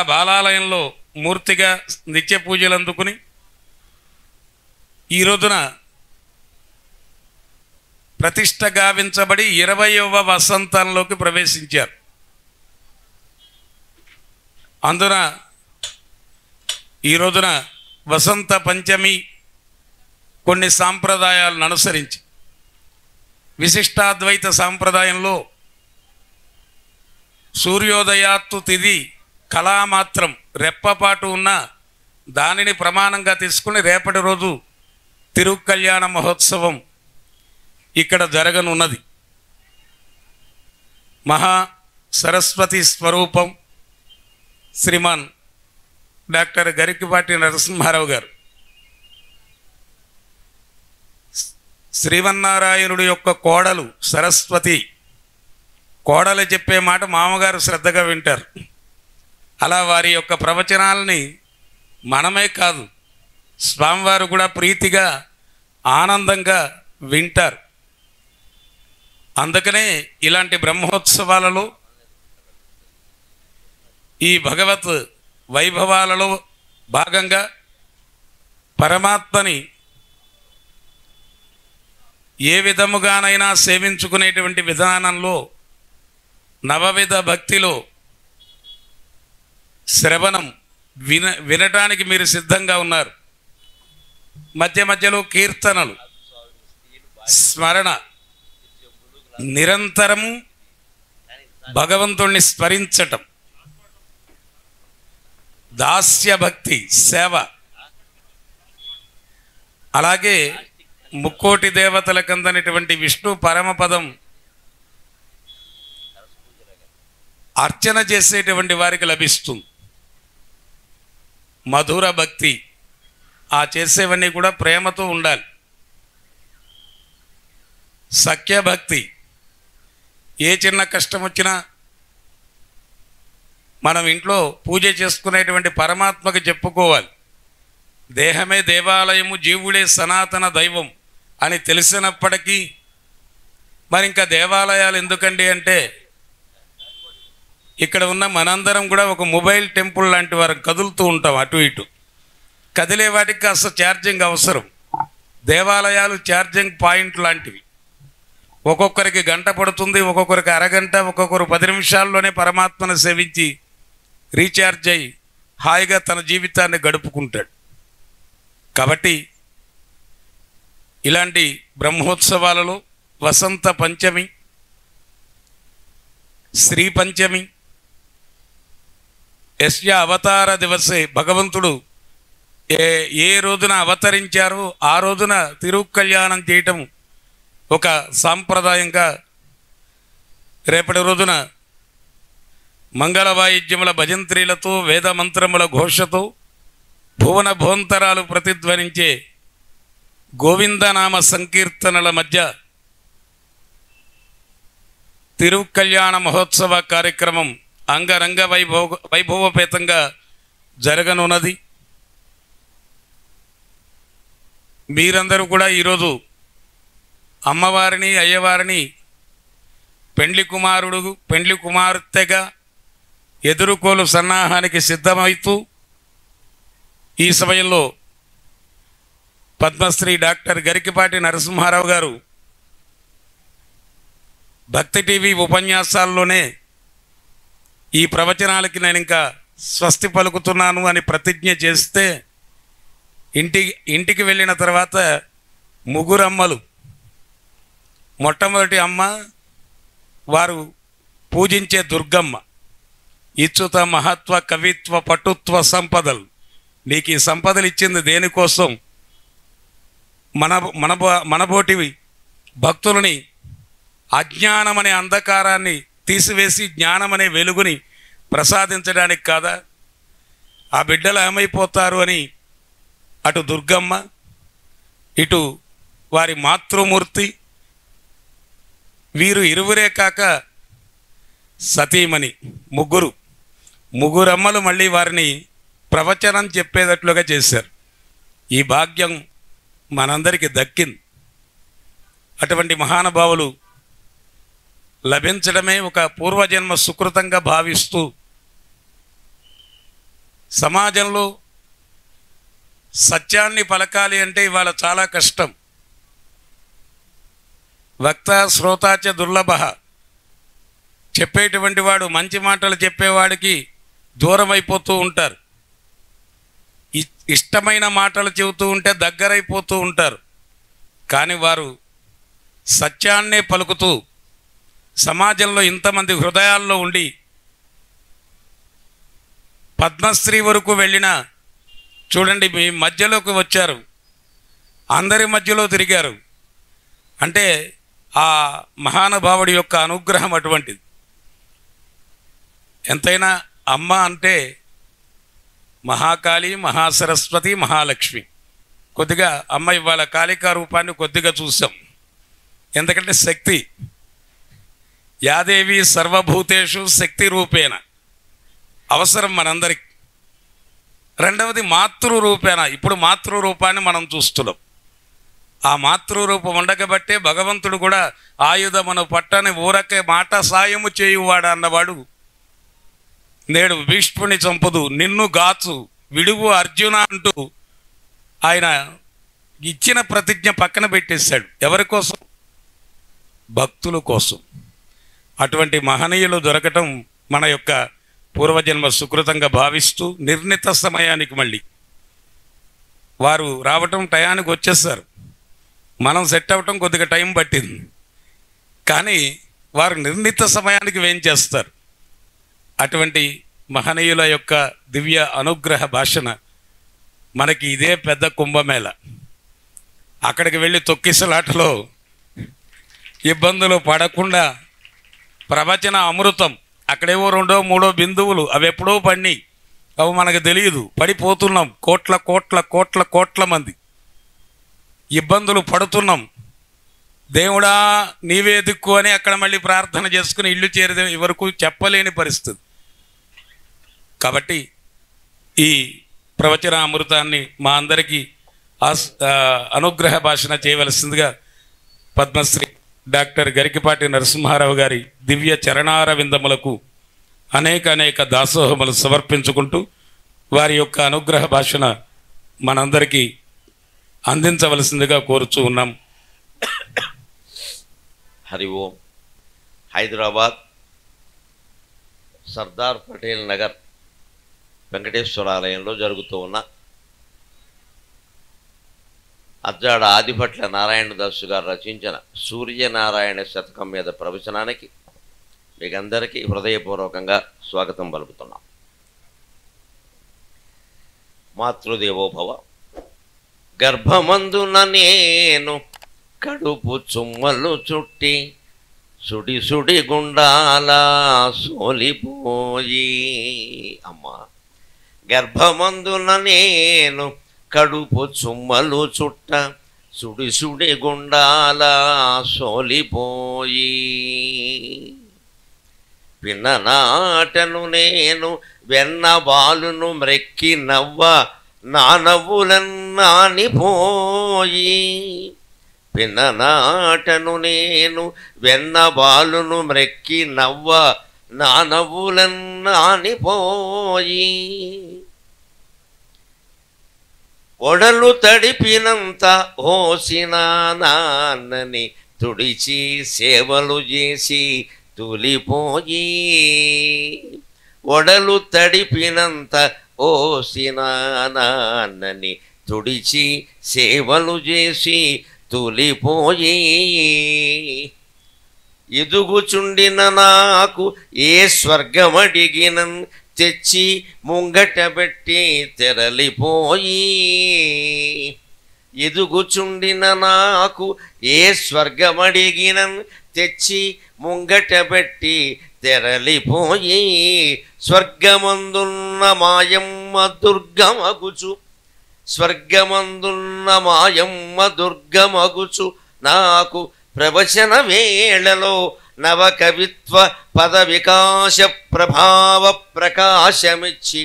బాలాలయంలో మూర్తిగా నిత్య పూజలు అందుకుని ఈ రోజున ప్రతిష్ట గావించబడి 20వ వసంతంలోకి ప్రవేశించారు. అందున ఈ రోజున వసంత పంచమి కొన్ని సాంప్రదాయాలను అనుసరించి విశిష్టాద్వైత సాంప్రదాయంలో సూర్యోదయాత్తు తిథి కళామాత్రం రెప్పపాటు ఉన్న దానిని ప్రమాణంగా తీసుకుని రేపటి రోజు తిరుకల్యాణ మహోత్సవం ఇక్కడ జరగనున్నది. మహా సరస్వతి స్వరూపం శ్రీమాన్ డాక్టర్ గరికపాటి నరసింహారావు గారు శ్రీమన్నారాయణుడి యొక్క కోడలు సరస్వతి. కోడలు చెప్పే మాట మామగారు శ్రద్ధగా వింటారు. అలా వారి యొక్క ప్రవచనాలని మనమే కాదు, స్వామివారు కూడా ప్రీతిగా ఆనందంగా వింటారు. అందుకనే ఇలాంటి బ్రహ్మోత్సవాలలో ఈ భగవత్ వైభవాలలో భాగంగా పరమాత్మని ఏ విధముగానైనా సేవించుకునేటువంటి విధానంలో నవవిధ భక్తిలో శ్రవణం వినటానికి మీరు సిద్ధంగా ఉన్నారు. మధ్య మధ్యలో కీర్తనలు, స్మరణ, నిరంతరము భగవంతుణ్ణి స్మరించటం, దాస్య భక్తి సేవ, అలాగే ముక్కోటి దేవతలకు అందనటువంటి విష్ణు పరమపదం అర్చన చేసేటువంటి వారికి లభిస్తుంది. మధుర భక్తి, ఆ చేసేవన్నీ కూడా ప్రేమతో ఉండాలి. సఖ్యభక్తి, ఏ చిన్న కష్టం వచ్చినా మనం ఇంట్లో పూజ చేసుకునేటువంటి పరమాత్మకు చెప్పుకోవాలి. దేహమే దేవాలయము, జీవుడే సనాతన దైవం అని తెలిసినప్పటికీ మరి ఇంకా దేవాలయాలు ఎందుకండి అంటే, ఇక్కడ ఉన్న మనందరం కూడా ఒక మొబైల్ టెంపుల్ లాంటి వారు కదులుతూ ఉంటాం అటు ఇటు. కదిలే వాటికి కాస్త ఛార్జింగ్ అవసరం. దేవాలయాలు ఛార్జింగ్ పాయింట్ లాంటివి. ఒక్కొక్కరికి గంట పడుతుంది, ఒక్కొక్కరికి అరగంట, ఒక్కొక్కరు 10 నిమిషాల్లోనే పరమాత్మను సేవించి రీఛార్జ్ అయ్యి హాయిగా తన జీవితాన్ని గడుపుకుంటాడు. కాబట్టి ఇలాంటి బ్రహ్మోత్సవాలలో వసంత పంచమి, శ్రీ పంచమి, యస్య అవతార దివసే, భగవంతుడు ఏ రోజున అవతరించారో ఆ రోజున తిరుకల్యాణం చేయటం ఒక సాంప్రదాయంగా రేపటి రోజున మంగళ వాయిద్యముల భజంత్రీలతో వేద మంత్రముల ఘోషతో భువన భోంతరాలు ప్రతిధ్వనించే గోవిందనామ సంకీర్తనల మధ్య తిరుకల్యాణ మహోత్సవ కార్యక్రమం అంగరంగ వైభవపేతంగా జరగనున్నది. మీరందరూ కూడా ఈరోజు అమ్మవారిని అయ్యవారిని పెండ్లి కుమారుడు పెండ్లి కుమార్తెగా ఎదుర్కోలు సన్నాహానికి సిద్ధమవుతూ ఈ సమయంలో పద్మశ్రీ డాక్టర్ గరికపాటి నరసింహారావు గారు భక్తి టీవీ ఉపన్యాసాల్లోనే ఈ ప్రవచనాలకి నేను ఇంకా స్వస్తి పలుకుతున్నాను అని ప్రతిజ్ఞ చేస్తే ఇంటికి వెళ్ళిన తర్వాత ముగ్గురు అమ్మలు, మొట్టమొదటి అమ్మ వారు పూజించే దుర్గమ్మ, ఇచ్చుత మహత్వ కవిత్వ పటుత్వ సంపదలు, నీకు ఈ సంపదలు ఇచ్చింది దేనికోసం? మనబోటివి భక్తులని అజ్ఞానమనే అంధకారాన్ని తీసివేసి జ్ఞానమనే వెలుగుని ప్రసాదించడానికి కాదా? ఆ బిడ్డలు ఏమైపోతారు అని అటు దుర్గమ్మ, ఇటు వారి మాతృమూర్తి, వీరు ఇరువురే కాక సతీమణి, ముగ్గురమ్మలు మళ్ళీ వారిని ప్రవచనం చెప్పేటట్లుగా చేశారు. ఈ భాగ్యం మనందరికీ దక్కింది. అటువంటి మహానుభావులు లభించడమే ఒక పూర్వజన్మ సుకృతంగా భావిస్తూ సమాజంలో సత్యాన్ని పలకాలి అంటే ఇవాళ చాలా కష్టం. వక్త శ్రోతాచ దుర్లభ. చెప్పేటువంటి వాడు, మంచి మాటలు చెప్పేవాడికి దూరం అయిపోతూ ఉంటారు. ఇష్టమైన మాటలు చెబుతూ ఉంటే దగ్గరైపోతూ ఉంటారు. కానీ వారు సత్యాన్నే పలుకుతూ సమాజంలో ఇంతమంది హృదయాల్లో ఉండి పద్మశ్రీ వరకు వెళ్ళిన చూడండి, మీ మధ్యలోకి వచ్చారు, అందరి మధ్యలో తిరిగారు అంటే ఆ మహానుభావుడి యొక్క అనుగ్రహం అటువంటిది. ఎంతైనా అమ్మ అంటే మహాకాళి, మహాసరస్వతి, మహాలక్ష్మి. కొద్దిగా అమ్మ ఇవాళ కాళికా రూపాన్ని కొద్దిగా చూసాం. ఎందుకంటే శక్తి, యాదేవి సర్వభూతేషు శక్తి రూపేణ అవసరం మనందరికి. రెండవది మాతృరూపేణ. ఇప్పుడు మాతృరూపాన్ని మనం చూస్తున్నాం. ఆ మాతృరూపం ఉండకబట్టే భగవంతుడు కూడా ఆయుధమును పట్టని ఊరకే మాట సాయము చేయువాడు అన్నవాడు నేడు భీష్ముని చంపుదు నిన్ను గాచు విడువు అర్జున అంటూ ఆయన ఇచ్చిన ప్రతిజ్ఞ పక్కన పెట్టేశాడు. ఎవరి కోసం? భక్తుల కోసం. అటువంటి మహనీయులు దొరకటం మన యొక్క పూర్వజన్మ సుకృతంగా భావిస్తూ నిర్ణీత సమయానికి మళ్ళీ వారు రావటం, టయానికి వచ్చేస్తారు. మనం సెట్ అవ్వటం కొద్దిగా టైం పట్టింది, కానీ వారు నిర్ణీత సమయానికి వేయించేస్తారు. అటువంటి మహనీయుల యొక్క దివ్య అనుగ్రహ భాషణ మనకి ఇదే పెద్ద కుంభమేళ. అక్కడికి వెళ్ళి తొక్కిసలాటలో ఇబ్బందులు పడకుండా ప్రవచన అమృతం, అక్కడేవో 2, 3 బిందువులు, అవి ఎప్పుడో పడినాయి, అవి మనకు తెలియదు, పడిపోతున్నాం. కోట్ల కోట్ల కోట్ల కోట్ల మంది ఇబ్బందులు పడుతున్నాం. దేవుడా నీవే దిక్కు అని అక్కడ మళ్ళీ ప్రార్థన చేసుకుని ఇల్లు చేరే వరకు చెప్పలేని పరిస్థితి. కాబట్టి ఈ ప్రవచన అమృతాన్ని మా అందరికీ అనుగ్రహ భాషణ చేయవలసిందిగా పద్మశ్రీ డాక్టర్ గరికిపాటి నరసింహారావు గారి దివ్య చరణార విందములకు అనేక దాసోహములు సమర్పించుకుంటూ వారి యొక్క అనుగ్రహ భాషణ మనందరికీ అందించవలసిందిగా కోరుచూ ఉన్నాం. హరి ఓం. హైదరాబాద్ సర్దార్ పటేల్ నగర్ వెంకటేశ్వరాలయంలో జరుగుతూ ఉన్న అజ్జాడ ఆదిభట్ల నారాయణదాసు గారు రచించిన సూర్యనారాయణ శతకం మీద ప్రవచనానికి మీకందరికీ హృదయపూర్వకంగా స్వాగతం పలుకుతున్నాం. మాతృదేవోభవ. గర్భమందున నేను కడుపు చుమ్మలు చుట్టి సుడి సుడి గుండాల సోలిపోయి. అమ్మ, గర్భమందున నేను కడుపు చుమ్మలు చుట్ట సుడి సుడి గుండాల సోలిపోయి. పిన్ననాటను నేను వెన్న బాలును మ్రెక్కి నవ్వ నానవులన్నానిపోయి. పిన్ననాటను నేను వెన్న బాలును మ్రెక్కి నవ్వ నానవులన్నానిపోయి. ఒడలు తడిపినంత హోసిన నాన్నని తుడిచి సేవలు చేసి తులిపోయి. ఒడలు తడిపినంత ఓసిన నాన్నని తుడిచి సేవలు చేసి తులిపోయి. ఎదుగుచుండిన నాకు ఏ స్వర్గమడిగినన్ తెచ్చి ముంగట పెట్టి తెరలిపోయి. ఎదుగుచుండిన నాకు ఏ స్వర్గమడిగినన్ తెచ్చి ముంగట పెట్టి తెరలిపోయి. స్వర్గమందున్న మాయమ్మ దుర్గమగుచు, స్వర్గమందున్న మాయమ్మ దుర్గమగుచు నాకు ప్రవచన వేళలో నవకవిత్వ పద వికాస ప్రభావ ప్రకాశమిచ్చి.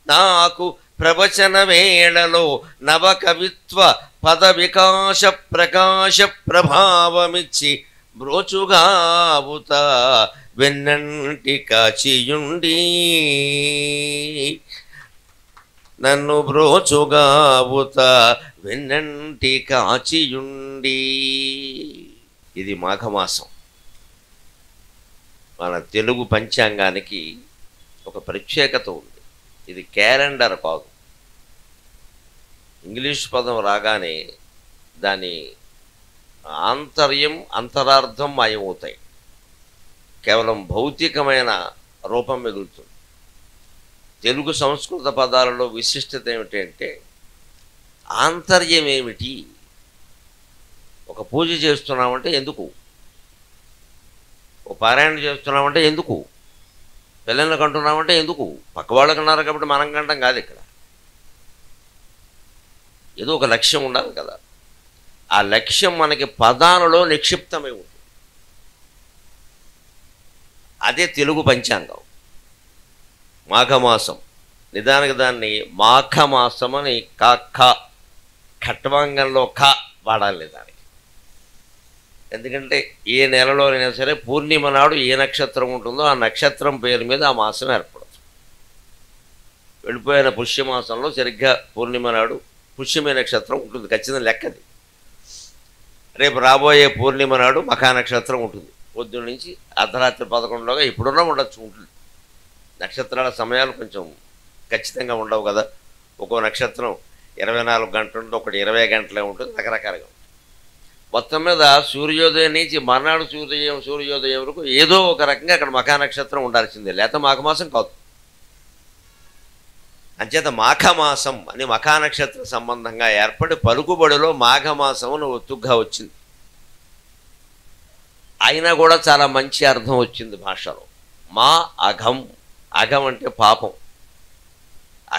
నాకు ప్రవచన వేళలో నవకవిత్వ పద వికాస ప్రకాశ ప్రభావమిచ్చి బ్రోచుగావుత వెన్నంటి కాచియుండి. నన్ను బ్రోచుగావుత వెన్నంటి కాచియుండి. ఇది మాఘమాసం. మన తెలుగు పంచాంగానికి ఒక ప్రత్యేకత ఉంది. ఇది క్యాలెండర్ కాదు. ఇంగ్లీష్ పదం రాగానే దాని ఆంతర్యం అంతరార్థం మాయమవుతాయి. కేవలం భౌతికమైన రూపం మిగులుతుంది. తెలుగు సంస్కృత పదాలలో విశిష్టత ఏమిటంటే ఆంతర్యం ఏమిటి. ఒక పూజ చేస్తున్నామంటే ఎందుకు, ఒక పారాయణ చేస్తున్నామంటే ఎందుకు, పిల్లల్ని కంటున్నామంటే ఎందుకు, పక్క వాళ్ళకి అన్నారు కాబట్టి మనం కంటాం కాదు. ఇక్కడ ఏదో ఒక లక్ష్యం ఉండాలి కదా. ఆ లక్ష్యం మనకి పదాలలో నిక్షిప్తమై ఉంటుంది. అదే తెలుగు పంచాంగం. మాఘమాసం, నిదానికి దాన్ని మాఘమాసం అని ఖట్వాంగంలో వాడాలి దానికి. ఎందుకంటే ఏ నెలలోనైనా సరే పూర్ణిమ నాడు ఏ నక్షత్రం ఉంటుందో ఆ నక్షత్రం పేరు మీద ఆ మాసం ఏర్పడుతుంది. వెళ్ళిపోయిన పుష్యమాసంలో సరిగ్గా పూర్ణిమ నాడు పుష్యమే నక్షత్రం ఉంటుంది, ఖచ్చితంగా లెక్కది. రేపు రాబోయే పూర్ణిమ నాడు మఖా నక్షత్రం ఉంటుంది. పొద్దున్న నుంచి అర్ధరాత్రి 11లోగా ఇప్పుడున్నా ఉండొచ్చు, ఉంటుంది. నక్షత్రాల సమయాలు కొంచెం ఖచ్చితంగా ఉండవు కదా. ఒక్కో నక్షత్రం 24 గంటలు ఉంటుంది, ఒకటి 20 గంటలే ఉంటుంది, రకరకాలుగా ఉంటుంది. మొత్తం మీద సూర్యోదయం నుంచి మర్నాడు సూర్యోదయం వరకు ఏదో ఒక రకంగా అక్కడ మఖా నక్షత్రం ఉండాల్సిందే, లేకపోతే మాఘమాసం కాదు. అంచేత మాఘమాసం అని మఖా నక్షత్ర సంబంధంగా ఏర్పడి పలుకుబడిలో మాఘమాసం అని ఒత్తుగా వచ్చింది. అయినా కూడా చాలా మంచి అర్థం వచ్చింది భాషలో. మా అఘం, అఘం అంటే పాపం,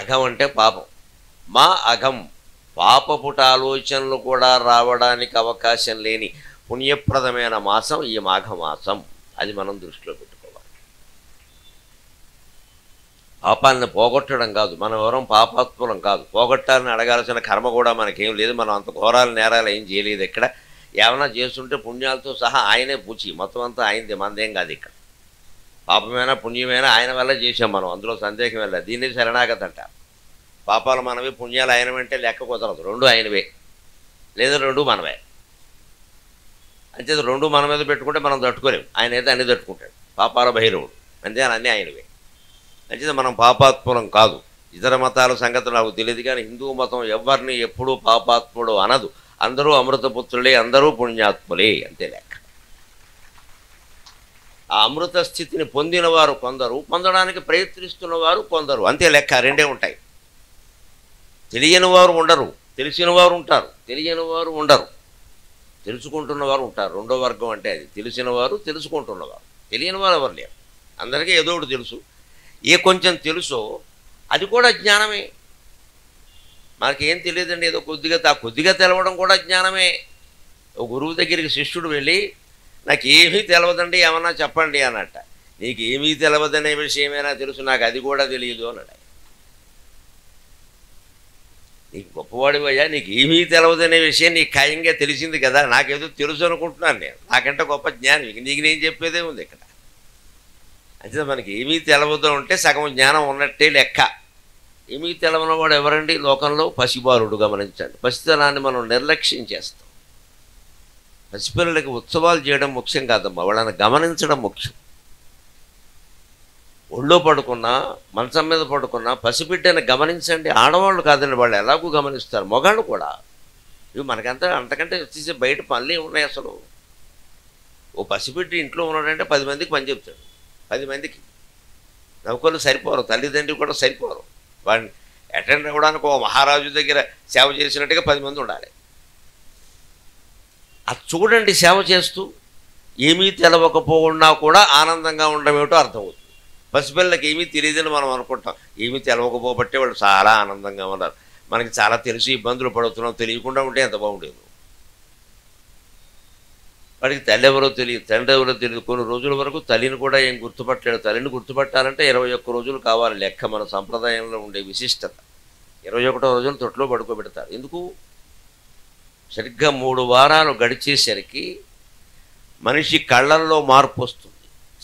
అఘం అంటే పాపం. మా అఘం, పాపపుట ఆలోచనలు కూడా రావడానికి అవకాశం లేని పుణ్యప్రదమైన మాసం ఈ మాఘమాసం. అది మనం దృష్టిలో పెట్టుకోవాలి. పాపాలను పోగొట్టడం కాదు, మనం ఎవరం పాపాత్ములం కాదు. పోగొట్టాలని అడగాల్సిన కర్మ కూడా మనకేం లేదు. మనం అంత ఘోరాలు నేరాలు ఏం చేయలేదు. ఇక్కడ ఏమైనా చేస్తుంటే పుణ్యాలతో సహా ఆయనే పూచి, మొత్తం అంతా ఆయనది, మనదేం కాదు. ఇక్కడ పాపమైనా పుణ్యమైనా ఆయన వల్ల చేసాం మనం, అందులో సందేహం వెళ్ళదు. దీన్ని శరణాగతి అంటారు. పాపాలు మనవి, పుణ్యాలు ఆయనవంటే లెక్క కుదరదు. రెండు ఆయనవే, లేదా రెండు మనవే. అంతే, రెండు మన మీద పెట్టుకుంటే మనం తట్టుకోలేము. ఆయన అయితే అన్ని తట్టుకుంటాడు. పాపాల భైరవుడు అంతే, అన్నీ ఆయనవే. అంతే, మనం పాపాత్ములం కాదు. ఇతర మతాల సంగతి నాకు తెలియదు, కానీ హిందూ మతం ఎవరిని ఎప్పుడూ పాపాత్ముడు అనదు. అందరూ అమృతపుత్రులే, అందరూ పుణ్యాత్ములే, అంతే లెక్క. ఆ అమృత స్థితిని పొందిన వారు కొందరు, పొందడానికి ప్రయత్నిస్తున్న వారు కొందరు, అంతే లెక్క. రెండే ఉంటాయి. తెలియని వారు ఉండరు, తెలిసిన వారు ఉంటారు. తెలియని వారు ఉండరు, తెలుసుకుంటున్నవారు ఉంటారు. రెండో వర్గం అంటే అది. తెలిసిన వారు, తెలుసుకుంటున్నవారు. తెలియని వారు ఎవరు లేరు. అందరికీ ఏదో ఒకటి తెలుసు. ఏ కొంచెం తెలుసో అది కూడా జ్ఞానమే. మనకేం తెలియదండి, ఏదో కొద్దిగా తెలవడం కూడా జ్ఞానమే. ఒక గురువు దగ్గరికి శిష్యుడు వెళ్ళి నాకు ఏమీ తెలియదండి, ఏమన్నా చెప్పండి అన్నట్ట. నీకు ఏమీ తెలియదనే విషయమైనా తెలుసు, నాకు అది కూడా తెలియదు అన్నాడు. నీకు గొప్పవాడివయ్యా, నీకు ఏమీ తెలియదనే విషయం నీకు ఖాయంగా తెలిసింది కదా. నాకేదో తెలుసు అనుకుంటున్నాను నేను, నాకంటే గొప్ప జ్ఞానం నీకు నేను చెప్పేదే ఉంది ఇక్కడ. అంటే మనకి ఏమీ తెలవదు అంటే సగం జ్ఞానం ఉన్నట్టే లెక్క. ఏమీ తెలవనవాడు ఎవరండి లోకంలో? పసిబాలుడు. గమనించండి, పసితనాన్ని మనం నిర్లక్ష్యం చేస్తాం. పసిపిల్లలకి ఉత్సవాలు చేయడం ముఖ్యం కాదమ్మా, వాళ్ళని గమనించడం ముఖ్యం. ఒళ్ళో పడుకున్నా, మంచం మీద పడుకున్నా పసిబిడ్డని గమనించండి. ఆడవాళ్ళు కాదండి, వాళ్ళు ఎలాగూ గమనిస్తారు. మగాళ్ళు కూడా. ఇవి మనకంతా అంతకంటే వచ్చేసి బయట పనులే ఉన్నాయి. అసలు ఓ పసిబిడ్డ ఇంట్లో ఉన్నాడంటే 10 మందికి పని చెప్తాడు. 10 మందికి నౌకలు సరిపోరు, తల్లిదండ్రులు కూడా సరిపోరు. వాడిని అటెండ్ అవ్వడానికి ఓ మహారాజు దగ్గర సేవ చేసినట్టుగా 10 మంది ఉండాలి. అది చూడండి, సేవ చేస్తూ ఏమీ తెలవకపోకుండా కూడా ఆనందంగా ఉండడం ఏమిటో అర్థమవుతుంది. పసిపిల్లలకి ఏమీ తెలియదని మనం అనుకుంటాం. ఏమీ తెలవకపోబట్టే వాళ్ళు చాలా ఆనందంగా ఉన్నారు. మనకి చాలా తెలిసి ఇబ్బందులు పడుతున్నాం, తెలియకుండా ఉంటే ఎంత బాగుండేది. వాడికి తల్లి ఎవరో తెలియదు, తండ్రి ఎవరో తెలియదు. కొన్ని రోజుల వరకు తల్లిని కూడా ఏం గుర్తుపట్టలేడు. తల్లిని గుర్తుపట్టాలంటే 21 రోజులు కావాలి లెక్క. మన సంప్రదాయంలో ఉండే విశిష్టత. 21వ రోజున తొట్లో పడుకోబెడతారు. ఎందుకు? సరిగ్గా 3 వారాలు గడిచేసరికి మనిషి కళ్ళల్లో మార్పు వస్తుంది.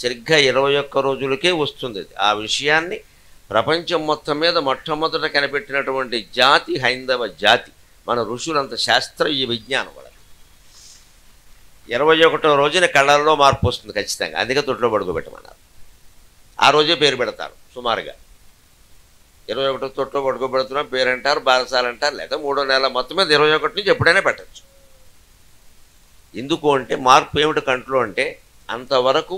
సరిగ్గా 21 రోజులకే వస్తుంది. ఆ విషయాన్ని ప్రపంచం మొత్తం మీద మొట్టమొదట కనిపెట్టినటువంటి జాతి హైందవ జాతి. మన ఋషులంత శాస్త్రీయ విజ్ఞానం వాళ్ళకి. 21వ రోజున కళ్ళల్లో మార్పు వస్తుంది ఖచ్చితంగా. అందుకే తొట్లో పడుకోబెట్టమన్నారు. ఆ రోజే పేరు పెడతారు సుమారుగా. 21 తొట్లో పడుకోబెడుతున్నాం పేరు అంటారు, బారసాలు అంటారు, లేదా 3వ నెల మొత్తం మీద 21 నుంచి ఎప్పుడైనా పెట్టచ్చు. ఎందుకు అంటే మార్పు ఏమిటి కంట్లో అంటే, అంతవరకు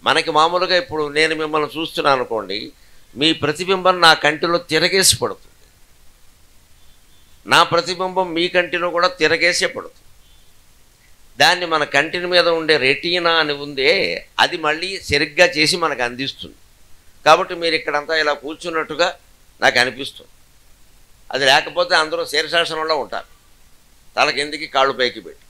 మనకి మామూలుగా ఇప్పుడు నేను మిమ్మల్ని చూస్తున్నాను అనుకోండి, మీ ప్రతిబింబం నా కంటిలో తిరగేసి పడుతుంది, నా ప్రతిబింబం మీ కంటిలో కూడా తిరగేసే పడుతుంది. దాన్ని మన కంటిని మీద ఉండే రెటీనా అని ఉందే, అది మళ్ళీ సరిగ్గా చేసి మనకు అందిస్తుంది. కాబట్టి మీరు ఇక్కడంతా ఇలా కూర్చున్నట్టుగా నాకు అనిపిస్తుంది. అది లేకపోతే అందరూ శీర్షాసనంలో ఉంటారు, తల కిందికి కాళ్ళు పైకి పెట్టి.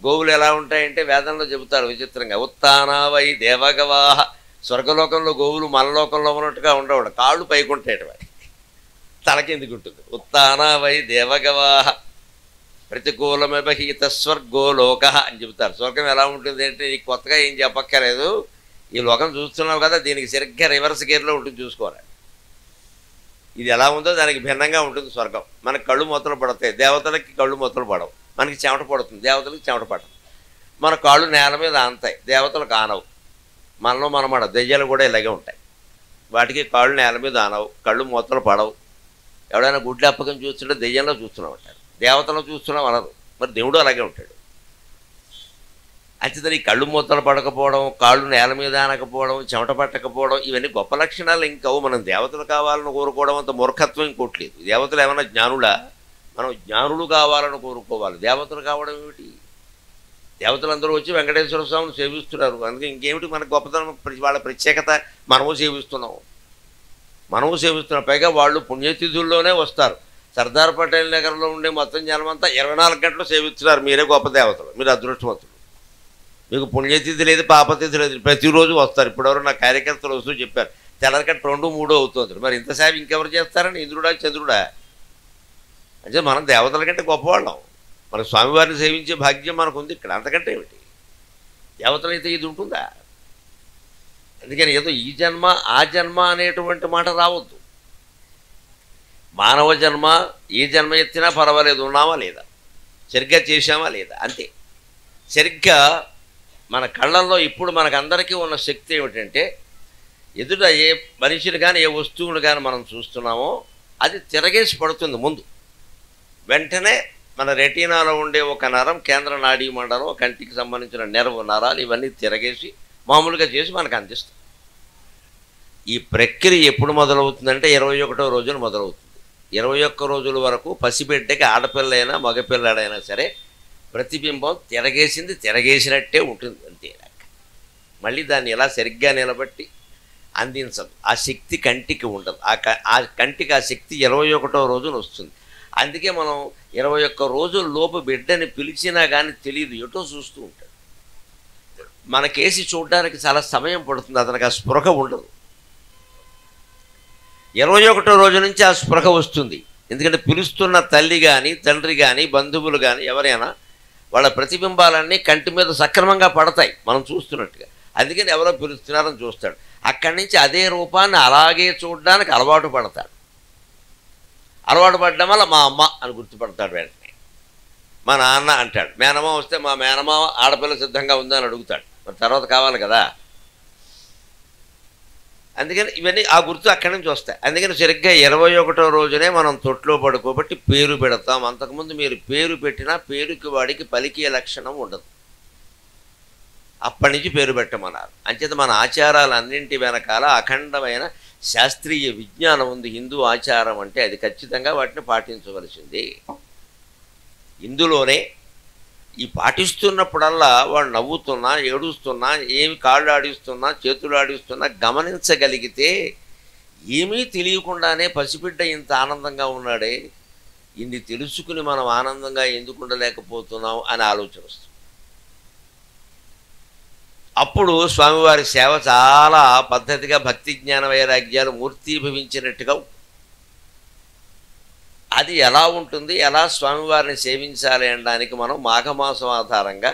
గోవులు ఎలా ఉంటాయంటే వేదంలో చెబుతారు విచిత్రంగా, ఉత్తానావై దేవగవాహ. స్వర్గలోకంలో గోవులు మన లోకంలో ఉన్నట్టుగా ఉండవు, కాళ్ళు పైకి ఉంటాయట, వాటి తల కిందికి ఉంటుంది. ఉత్తానావై దేవగవాహ ప్రతికూలమహిత స్వర్గోలోక అని చెబుతారు. స్వర్గం ఎలా ఉంటుంది అంటే నీకు కొత్తగా ఏం చెప్పక్కర్లేదు, ఈ లోకం చూస్తున్నావు కదా, దీనికి సరిగ్గా రివర్స్ గేర్లో ఉంటుంది, చూసుకోవాలి. ఇది ఎలా ఉందో దానికి భిన్నంగా ఉంటుంది స్వర్గం. మనకి కళ్ళు మొత్తలు పడతాయి, దేవతలకి కళ్ళు మొత్తలు పడవు. మనకి చెమట పడుతుంది, దేవతలకు చెమట పడదు. మన కాళ్ళు నేల మీద ఆనతాయి, దేవతలకు ఆనవు. మనలో మనమాట దెయ్యాలు కూడా ఇలాగే ఉంటాయి, వాటికి కాళ్ళు నేల మీద ఆనవు, కళ్ళు మొత్తలు పడవు. ఎవడైనా గుడ్లు అప్పకం చూస్తుంటే దెయ్యంలో చూస్తున్నాం అంటారు, దేవతలు చూస్తున్నాం అనరు. మరి దేవుడు అలాగే ఉంటాడు. అంచేత ఈ కళ్ళు మూతలు పడకపోవడం, కాళ్ళు నేల మీద ఆనకపోవడం, చెమట పట్టకపోవడం, ఇవన్నీ గొప్ప లక్షణాలు ఇంకవు. మనం దేవతలు కావాలని కోరుకోవడం అంత మూర్ఖత్వం ఇంకోట్లేదు. దేవతలు ఏమైనా జ్ఞానులా? మనం జ్ఞానులు కావాలని కోరుకోవాలి. దేవతలు కావడం ఏమిటి? దేవతలందరూ వచ్చి వెంకటేశ్వర స్వామిని సేవిస్తున్నారు, అందుకే ఇంకేమిటి మన గొప్పతనం, వాళ్ళ ప్రత్యేకత. మనము సేవిస్తున్నాం. పైగా వాళ్ళు పుణ్యతిథుల్లోనే వస్తారు. సర్దార్ పటేల్ నగర్లో ఉండే మొత్తం జనమంతా 24 గంటలు సేవిస్తున్నారు. మీరే గొప్ప దేవతలు, మీరు అదృష్టవంతులు. మీకు పుణ్యతిథి లేదు, పాపతిథి లేదు, ప్రతిరోజు వస్తారు. ఇప్పటివరకు నా కార్యకర్తలు వస్తూ చెప్పారు, తెల్లరికట్టు 2, 3 అవుతుంది. మరి ఇంత సేవ ఇంకెవరు చేస్తారని? ఇంద్రుడా చంద్రుడా? అంటే మనం దేవతల కంటే గొప్పవాళ్ళం. మన స్వామివారిని సేవించే భాగ్యం మనకు ఉంది ఇక్కడ. అంతకంటే ఏమిటి? దేవతలైతే ఇది ఉంటుందా? అందుకని ఏదో ఈ జన్మ ఆ జన్మ అనేటువంటి మాట రావద్దు. మానవ జన్మ ఏ జన్మ ఎత్తినా పర్వాలేదు, ఉన్నామా లేదా, సరిగ్గా చేశామా లేదా, అంతే. సరిగ్గా మన కళ్ళల్లో ఇప్పుడు మనకందరికీ ఉన్న శక్తి ఏమిటంటే, ఎదుట ఏ మనిషిని కానీ ఏ వస్తువును కానీ మనం చూస్తున్నామో అది తిరగేసి పడుతుంది ముందు. వెంటనే మన రెటీనాలో ఉండే ఒక నరం, కేంద్ర నాడీ మండలం, కంటికి సంబంధించిన నెర్వ్ నరాలు, ఇవన్నీ తిరగేసి మామూలుగా చేసి మనకు అందిస్తుంది. ఈ ప్రక్రియ ఎప్పుడు మొదలవుతుందంటే 21వ రోజున మొదలవుతుంది. 21 రోజుల వరకు పసిబిడ్డకి ఆడపిల్లైనా మగపిల్లాడైనా సరే ప్రతిబింబం తిరగేసినట్టే ఉంటుంది, అంతే. మళ్ళీ దాన్ని ఎలా సరిగ్గా నిలబట్టి అందించదు. ఆ శక్తి కంటికి ఉండదు. ఆ కంటికి ఆ శక్తి 21వ రోజున వస్తుంది. అందుకే మనం 21 రోజుల లోపు బిడ్డని పిలిచినా కానీ తెలియదు, ఎటో చూస్తూ ఉంటాడు. మనకేసి చూడడానికి చాలా సమయం పడుతుంది, అతనికి ఆ స్పృహ ఉండదు. 21వ రోజు నుంచి ఆ స్పృహ వస్తుంది. ఎందుకంటే పిలుస్తున్న తల్లి కానీ తండ్రి కానీ బంధువులు కానీ ఎవరైనా వాళ్ళ ప్రతిబింబాలన్నీ కంటి మీద సక్రమంగా పడతాయి మనం చూస్తున్నట్టుగా. అందుకని ఎవరో పిలుస్తున్నారని చూస్తాడు. అక్కడి నుంచి అదే రూపాన్ని అలాగే చూడడానికి అలవాటు పడతాడు. అలవాటు పడడం వల్ల మా అమ్మ అని గుర్తుపడతాడు. వెంటనే మా నాన్న అంటాడు. మేనమామ వస్తే మా మేనమామ ఆడపిల్ల సిద్ధంగా ఉందని అడుగుతాడు. మరి తర్వాత కావాలి కదా. అందుకని ఇవన్నీ ఆ గుర్తు అక్కడి నుంచి వస్తాయి. అందుకని సరిగ్గా 21వ రోజునే మనం తొట్లో పడుకోబట్టి పేరు పెడతాం. అంతకుముందు మీరు పేరు పెట్టినా పేరుకి వాడికి పలికే లక్షణం ఉండదు. అప్పటి నుంచి పేరు పెట్టమన్నారు. అంచేత మన ఆచారాలన్నింటి వెనకాల అఖండమైన శాస్త్రీయ విజ్ఞానం ఉంది. హిందూ ఆచారం అంటే అది ఖచ్చితంగా వాటిని పాటించవలసింది. ఇందులోనే ఈ పాటిస్తున్నప్పుడల్లా వాడు నవ్వుతున్నా, ఏడుస్తున్నా, ఏమి కాళ్ళు ఆడిస్తున్నా, చేతులు ఆడిస్తున్నా గమనించగలిగితే ఏమీ తెలియకుండానే పసిబిడ్డ ఇంత ఆనందంగా ఉన్నాడే, ఇన్ని తెలుసుకుని మనం ఆనందంగా ఎందుకు ఉండలేకపోతున్నాం అని ఆలోచన వస్తుంది. అప్పుడు స్వామివారి సేవ చాలా పద్ధతిగా భక్తి జ్ఞాన వైరాగ్యాలు మూర్తీభవించినట్టుగా అది ఎలా ఉంటుంది, ఎలా స్వామివారిని సేవించాలి అనడానికి మనం మాఘమాసం ఆధారంగా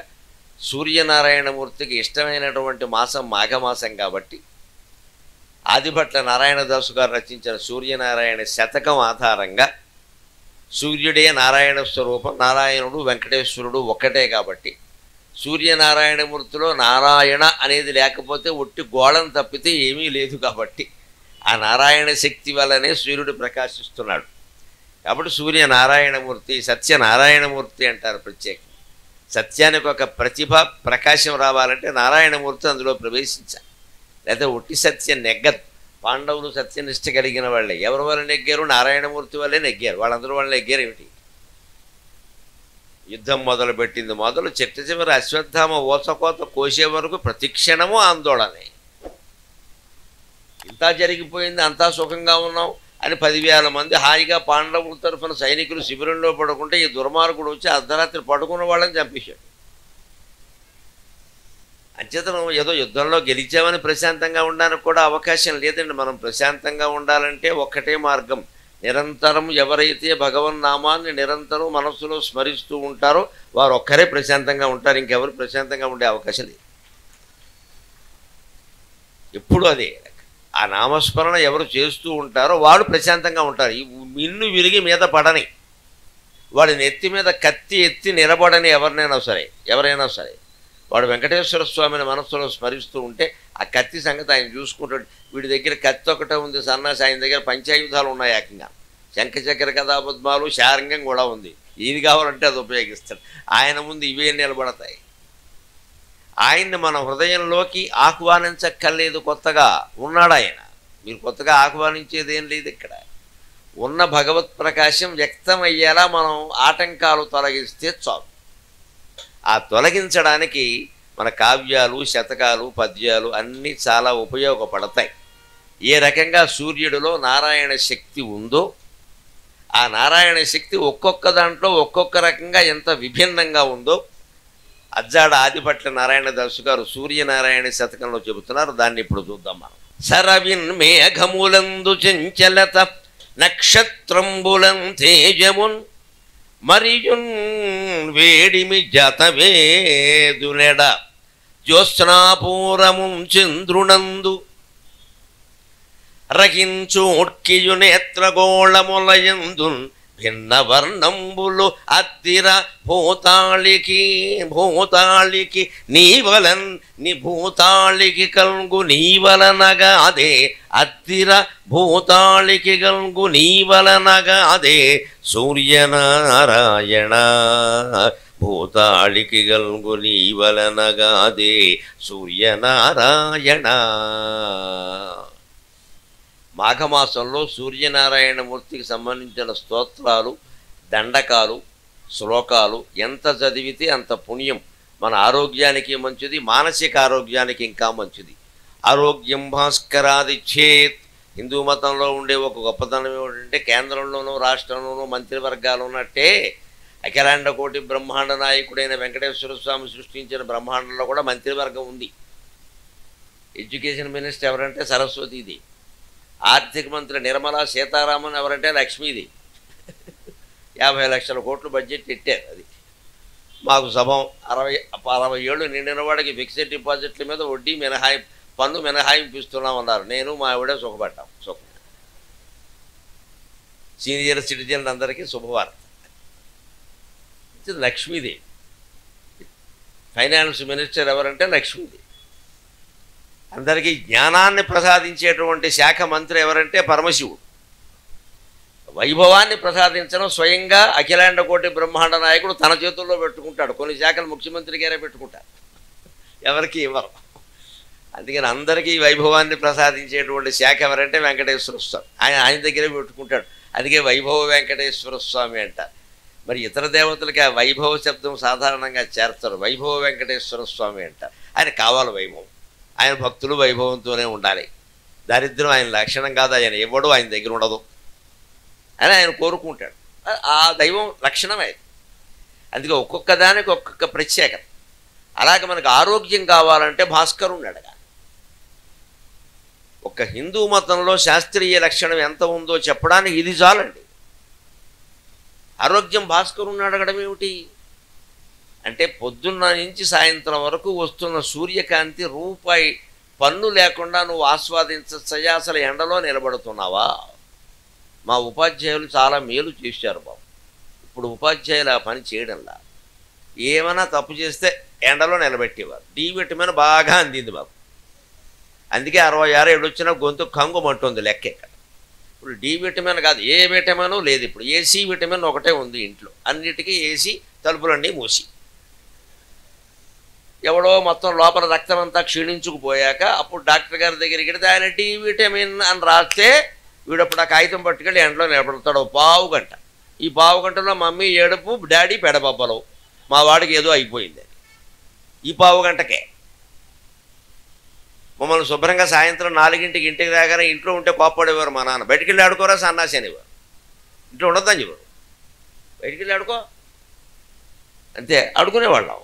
సూర్యనారాయణమూర్తికి ఇష్టమైనటువంటి మాసం మాఘమాసం కాబట్టి ఆదిభట్ల నారాయణదాసు గారు రచించిన సూర్యనారాయణ శతకం ఆధారంగా సూర్యుడే నారాయణ స్వరూపం, నారాయణుడు వెంకటేశ్వరుడు ఒక్కటే కాబట్టి సూర్యనారాయణమూర్తిలో నారాయణ అనేది లేకపోతే ఒట్టి గోళం తప్పితే ఏమీ లేదు కాబట్టి ఆ నారాయణ శక్తి వల్లనే సూర్యుడు ప్రకాశిస్తున్నాడు. కాబట్టి సూర్యనారాయణమూర్తి సత్యనారాయణమూర్తి అంటారు ప్రత్యేకంగా. సత్యానికి ఒక ప్రతిభ ప్రకాశం రావాలంటే నారాయణమూర్తి అందులో ప్రవేశించాలి, లేదా ఒట్టి సత్యం నెగ్గదు. పాండవులు సత్యనిష్ట కలిగిన వాళ్ళే. ఎవరి వల్ల నెగ్గారు? నారాయణమూర్తి వల్లే నెగ్గారు. వాళ్ళందరూ వాళ్ళు నెగ్గారు ఏమిటి? యుద్ధం మొదలుపెట్టింది మొదలు చిట్ట చివరి అశ్వత్థామ ఓచకోత కోసే వరకు ప్రతిక్షణము ఆందోళనే. ఇంత జరిగిపోయింది, అంతా సుఖంగా ఉన్నాం అని 10,000 మంది హాయిగా పాండవుల తరఫున సైనికులు శిబిరంలో పడుకుంటే ఈ దుర్మార్గుడు వచ్చి అర్ధరాత్రి పడుకున్న వాళ్ళని చంపేశాడు. అంచేతనం ఏదో యుద్ధంలో గెలిచామని ప్రశాంతంగా ఉండడానికి కూడా అవకాశం లేదండి. మనం ప్రశాంతంగా ఉండాలంటే ఒక్కటే మార్గం. నిరంతరం ఎవరైతే భగవన్నామాన్ని నిరంతరం మనస్సులో స్మరిస్తూ ఉంటారో వారు ఒక్కరే ప్రశాంతంగా ఉంటారు. ఇంకెవరు ప్రశాంతంగా ఉండే అవకాశం లేదు. ఎప్పుడు అదే ఆ నామస్మరణ ఎవరు చేస్తూ ఉంటారో వాడు ప్రశాంతంగా ఉంటారు. ఈ మిన్ను విరిగి మీద పడని, వాడి నెత్తి మీద కత్తి ఎత్తి నిలబడని ఎవరైనా సరే వాడు వెంకటేశ్వర స్వామిని మనస్సులో స్మరిస్తూ ఉంటే ఆ కత్తి సంగతి ఆయన చూసుకుంటాడు. వీడి దగ్గర కత్తి ఒకటే ఉంది సన్నాసి, ఆయన దగ్గర పంచాయుధాలు ఉన్నాయి. ఏకంగా శంఖచక్ర కథాపద్మాలు శారంగం కూడా ఉంది. ఏది కావాలంటే అది ఉపయోగిస్తాడు. ఆయన ముందు ఇవే నిలబడతాయి. ఆయన్ని మన హృదయంలోకి ఆహ్వానించక్కర్లేదు. కొత్తగా ఉన్నాడు ఆయన. మీరు కొత్తగా ఆహ్వానించేది ఏం లేదు. ఇక్కడ ఉన్న భగవత్ ప్రకాశం వ్యక్తమయ్యేలా మనం ఆటంకాలు తొలగిస్తే చాలు. ఆ తొలగించడానికి మన కావ్యాలు, శతకాలు, పద్యాలు అన్నీ చాలా ఉపయోగపడతాయి. ఏ రకంగా సూర్యుడిలో నారాయణ శక్తి ఉందో ఆ నారాయణ శక్తి ఒక్కొక్క దాంట్లో ఒక్కొక్క రకంగా ఎంత విభిన్నంగా ఉందో అజ్జాడ ఆదిభట్ల నారాయణదాసు గారు సూర్యనారాయణ శతకంలో చెబుతున్నారు. దాన్ని ఇప్పుడు చూద్దాం మనం. సరవిన్ మేఘములందు చంచలత నక్షత్రంబులం తేజమున్ మరియున్ వేడిమి జతవేదునెడ జ్యోత్స్నాపూరము చంద్రునందు రహించోట్కియు నేత్రగోళములయందున్ భిన్న వర్ణంబులు అద్దిర భూతాళికి నీవలన్ భూతాళికి కల్గు నీవలనగా అదే అద్దిర భూతాళికి కల్గు నీవలనగా అదే సూర్యనారాయణ భూతాళికి కల్గు నీవలనగా అదే సూర్యనారాయణ. మాఘమాసంలో సూర్యనారాయణమూర్తికి సంబంధించిన స్తోత్రాలు, దండకాలు, శ్లోకాలు ఎంత చదివితే అంత పుణ్యం. మన ఆరోగ్యానికి మంచిది, మానసిక ఆరోగ్యానికి ఇంకా మంచిది. ఆరోగ్యం భాస్కరాదిచ్చేత్. హిందూ మతంలో ఉండే ఒక గొప్పతనం ఏమిటంటే కేంద్రంలోనూ రాష్ట్రంలోనూ మంత్రివర్గాలు ఉన్నట్టే అఖిలాండ కోటి బ్రహ్మాండ నాయకుడైన వెంకటేశ్వర స్వామి సృష్టించిన బ్రహ్మాండంలో కూడా మంత్రివర్గం ఉంది. ఎడ్యుకేషన్ మినిస్టర్ ఎవరంటే సరస్వతీదేవి. ఆర్థిక మంత్రి నిర్మలా సీతారామన్ ఎవరంటే లక్ష్మీదేవి. 50 లక్షల కోట్లు బడ్జెట్ పెట్టారు. అది మాకు సభం 60 ఏళ్ళు నిండిన వాడికి ఫిక్స్డ్ డిపాజిట్ల మీద వడ్డీ పన్ను మినహాయింపు ఇస్తున్నామన్నారు. నేను మా ఆవిడ సుఖపడ్డాం. సీనియర్ సిటిజన్ అందరికీ శుభవార్త. లక్ష్మీదేవి. ఫైనాన్స్ మినిస్టర్ ఎవరంటే లక్ష్మీదేవి. అందరికీ జ్ఞానాన్ని ప్రసాదించేటువంటి శాఖ మంత్రి ఎవరంటే పరమశివుడు. వైభవాన్ని ప్రసాదించడం స్వయంగా అఖిలాండ కోటి బ్రహ్మాండ నాయకుడు తన చేతుల్లో పెట్టుకుంటాడు. కొన్ని శాఖలు ముఖ్యమంత్రి గారే పెట్టుకుంటారు, ఎవరికి ఇవ్వరు. అందుకని అందరికీ వైభవాన్ని ప్రసాదించేటువంటి శాఖ ఎవరంటే వెంకటేశ్వర స్వామి. ఆయన దగ్గరే పెట్టుకుంటాడు. అందుకే వైభవ వెంకటేశ్వర స్వామి అంటారు. మరి ఇతర దేవతలకి ఆ వైభవ శబ్దం సాధారణంగా చేర్తారు. వైభవ వెంకటేశ్వర స్వామి అంటారు. ఆయన కావాలి వైభవం. ఆయన భక్తులు వైభవంతోనే ఉండాలి. దారిద్ర్యం ఆయన లక్షణం కాదు, ఆయన ఇవ్వడు, ఆయన దగ్గర ఉండదు అని ఆయన కోరుకుంటాడు. ఆ దైవం లక్షణమే. అందుకే ఒక్కొక్క దానికి ఒక్కొక్క ప్రత్యేకత. అలాగే మనకు ఆరోగ్యం కావాలంటే భాస్కరుణ్ణి అడగాలి. ఒక హిందూ మతంలో శాస్త్రీయ లక్షణం ఎంత ఉందో చెప్పడానికి ఇది చాలండి. ఆరోగ్యం భాస్కరుణ్ణి అడగడం ఏమిటి అంటే పొద్దున్న నుంచి సాయంత్రం వరకు వస్తున్న సూర్యకాంతి రూపాయి పన్ను లేకుండా నువ్వు ఆస్వాదించచ్చయ్యా, అసలు ఎండలో నిలబడుతున్నావా? మా ఉపాధ్యాయులు చాలా మేలు చేశారు బాబు. ఇప్పుడు ఉపాధ్యాయులు ఆ పని చేయడంలా. ఏమైనా తప్పు చేస్తే ఎండలో నిలబెట్టేవారు. డి విటమిన్ బాగా అందింది బాబు. అందుకే 66 వచ్చినా గొంతు కంగుమంటుంది లెక్క. ఇక్కడ ఇప్పుడు డి విటమిన్ కాదు, ఏ విటమిన్ లేదు. ఇప్పుడు ఏసీ విటమిన్ ఒకటే ఉంది ఇంట్లో. అన్నిటికీ ఏసీ, తలుపులన్నీ మూసి. ఎవడో మొత్తం లోపల రక్తం అంతా క్షీణించుకుపోయాక అప్పుడు డాక్టర్ గారి దగ్గరికి వెళితే ఆయన డి విటమిన్ అని రాస్తే వీడప్పుడు ఆ కాగితం పట్టుకెళ్ళి ఎండలో నిలబడతాడు పావు గంట. ఈ పావు గంటలో మమ్మీ ఏడుపు, డాడీ పెడబబ్బలు, మా వాడికి ఏదో అయిపోయింది. ఈ పావు గంటకే మమ్మల్ని శుభ్రంగా సాయంత్రం 4ంటికి ఇంటికి రాగానే ఇంట్లో ఉంటే కోప్పడేవారు మా నాన్న. బయటికి వెళ్ళి ఆడుకోరా సన్నాసి అనేవారు. ఇంట్లో ఉండొద్దని చెప్పారు, బయటికి వెళ్ళి ఆడుకో అంతే. ఆడుకునేవాళ్ళం.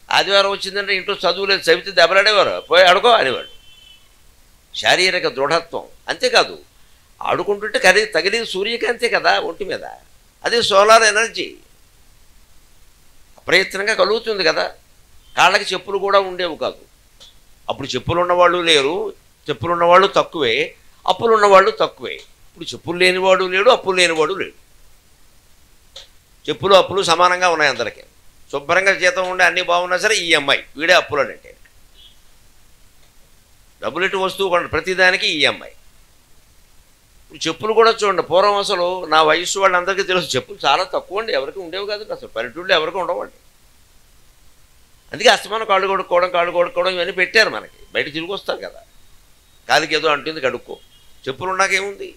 ఆదివారం వచ్చిందంటే ఇంట్లో చదువు లేదు, చదివితే దెబ్బలాడేవారు, పోయి ఆడుకో అనేవాడు. శారీరక దృఢత్వం. అంతేకాదు ఆడుకుంటుంటే తగిలి సూర్యకాంతే కదా ఒంటి మీద, అది సోలార్ ఎనర్జీ అప్రయత్నంగా కలుగుతుంది కదా. కాళ్ళకి చెప్పులు కూడా ఉండేవి కాదు. అప్పుడు చెప్పులు ఉన్నవాళ్ళు లేరు, చెప్పులు ఉన్నవాళ్ళు తక్కువే, అప్పులు ఉన్నవాళ్ళు తక్కువే. ఇప్పుడు చెప్పులు లేనివాడు లేడు, అప్పులు లేనివాడు లేడు. చెప్పులు అప్పులు సమానంగా ఉన్నాయి అందరికీ. శుభ్రంగా జీతం ఉండే అన్నీ బాగున్నా సరే ఈఎంఐ, వీడే అప్పులనంటే. డబ్బులు ఇటు వస్తువు కొనండి, ప్రతిదానికి ఈఎంఐ. ఇప్పుడు చెప్పులు కూడా చూడండి, పూర్వం అసలు నా వయసు వాళ్ళందరికీ తెలుసు చెప్పులు చాలా తక్కువ అండి, ఎవరికి ఉండేవి కాదు అసలు. పల్లెటూళ్ళు ఎవరికి ఉండవండి. అందుకే అస్తమానం కాళ్ళు కొడుకోవడం ఇవన్నీ పెట్టారు మనకి. బయట తిరిగి వస్తాం కదా, కాలికి ఏదో అంటుంది కడుక్కో. చెప్పులు ఉన్నాకేముంది.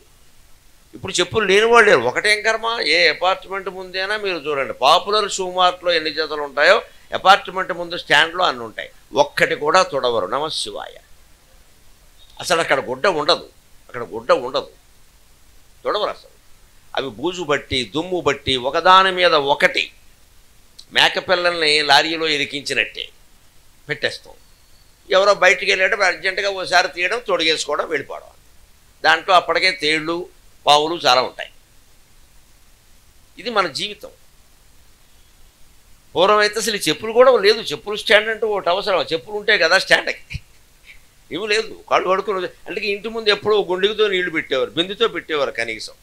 ఇప్పుడు చెప్పులు లేని వాళ్ళు లేరు. ఒకటేం కర్మ, ఏ అపార్ట్మెంట్ ముందేనా మీరు చూడండి, పాపులర్ షూ మార్ట్లో ఎన్ని జతలు ఉంటాయో అపార్ట్మెంట్ ముందు స్టాండ్లో అన్నీ ఉంటాయి. ఒక్కటి కూడా తొడవరు. నమశివాయ. అసలు అక్కడ గుడ్డ ఉండదు, తొడవరు అసలు. అవి బూజు బట్టి, దుమ్ము బట్టి, ఒకదాని మీద ఒకటి మేకపిల్లల్ని లారీలో ఇరికించినట్టే పెట్టేస్తాం. ఎవరో బయటికి వెళ్ళేటప్పుడు అర్జెంటుగా ఓసారి తీయడం, తొడిగేసుకోవడం, వెళ్ళిపోవడం. దాంట్లో అప్పటికే తేళ్ళు, పావులు చాలా ఉంటాయి. ఇది మన జీవితం. పూర్వం అయితే అసలు చెప్పులు కూడా లేదు. చెప్పులు స్టాండ్ అంటూ ఒకటి అవసరం. చెప్పులు ఉంటే కదా స్టాండ్కి, ఇవి లేదు. కాళ్ళు కడుక్కుని అంటే ఇంటి ముందు ఎప్పుడో గుండెతో నీళ్లు పెట్టేవారు, బిందుతో పెట్టేవారు కనీసం.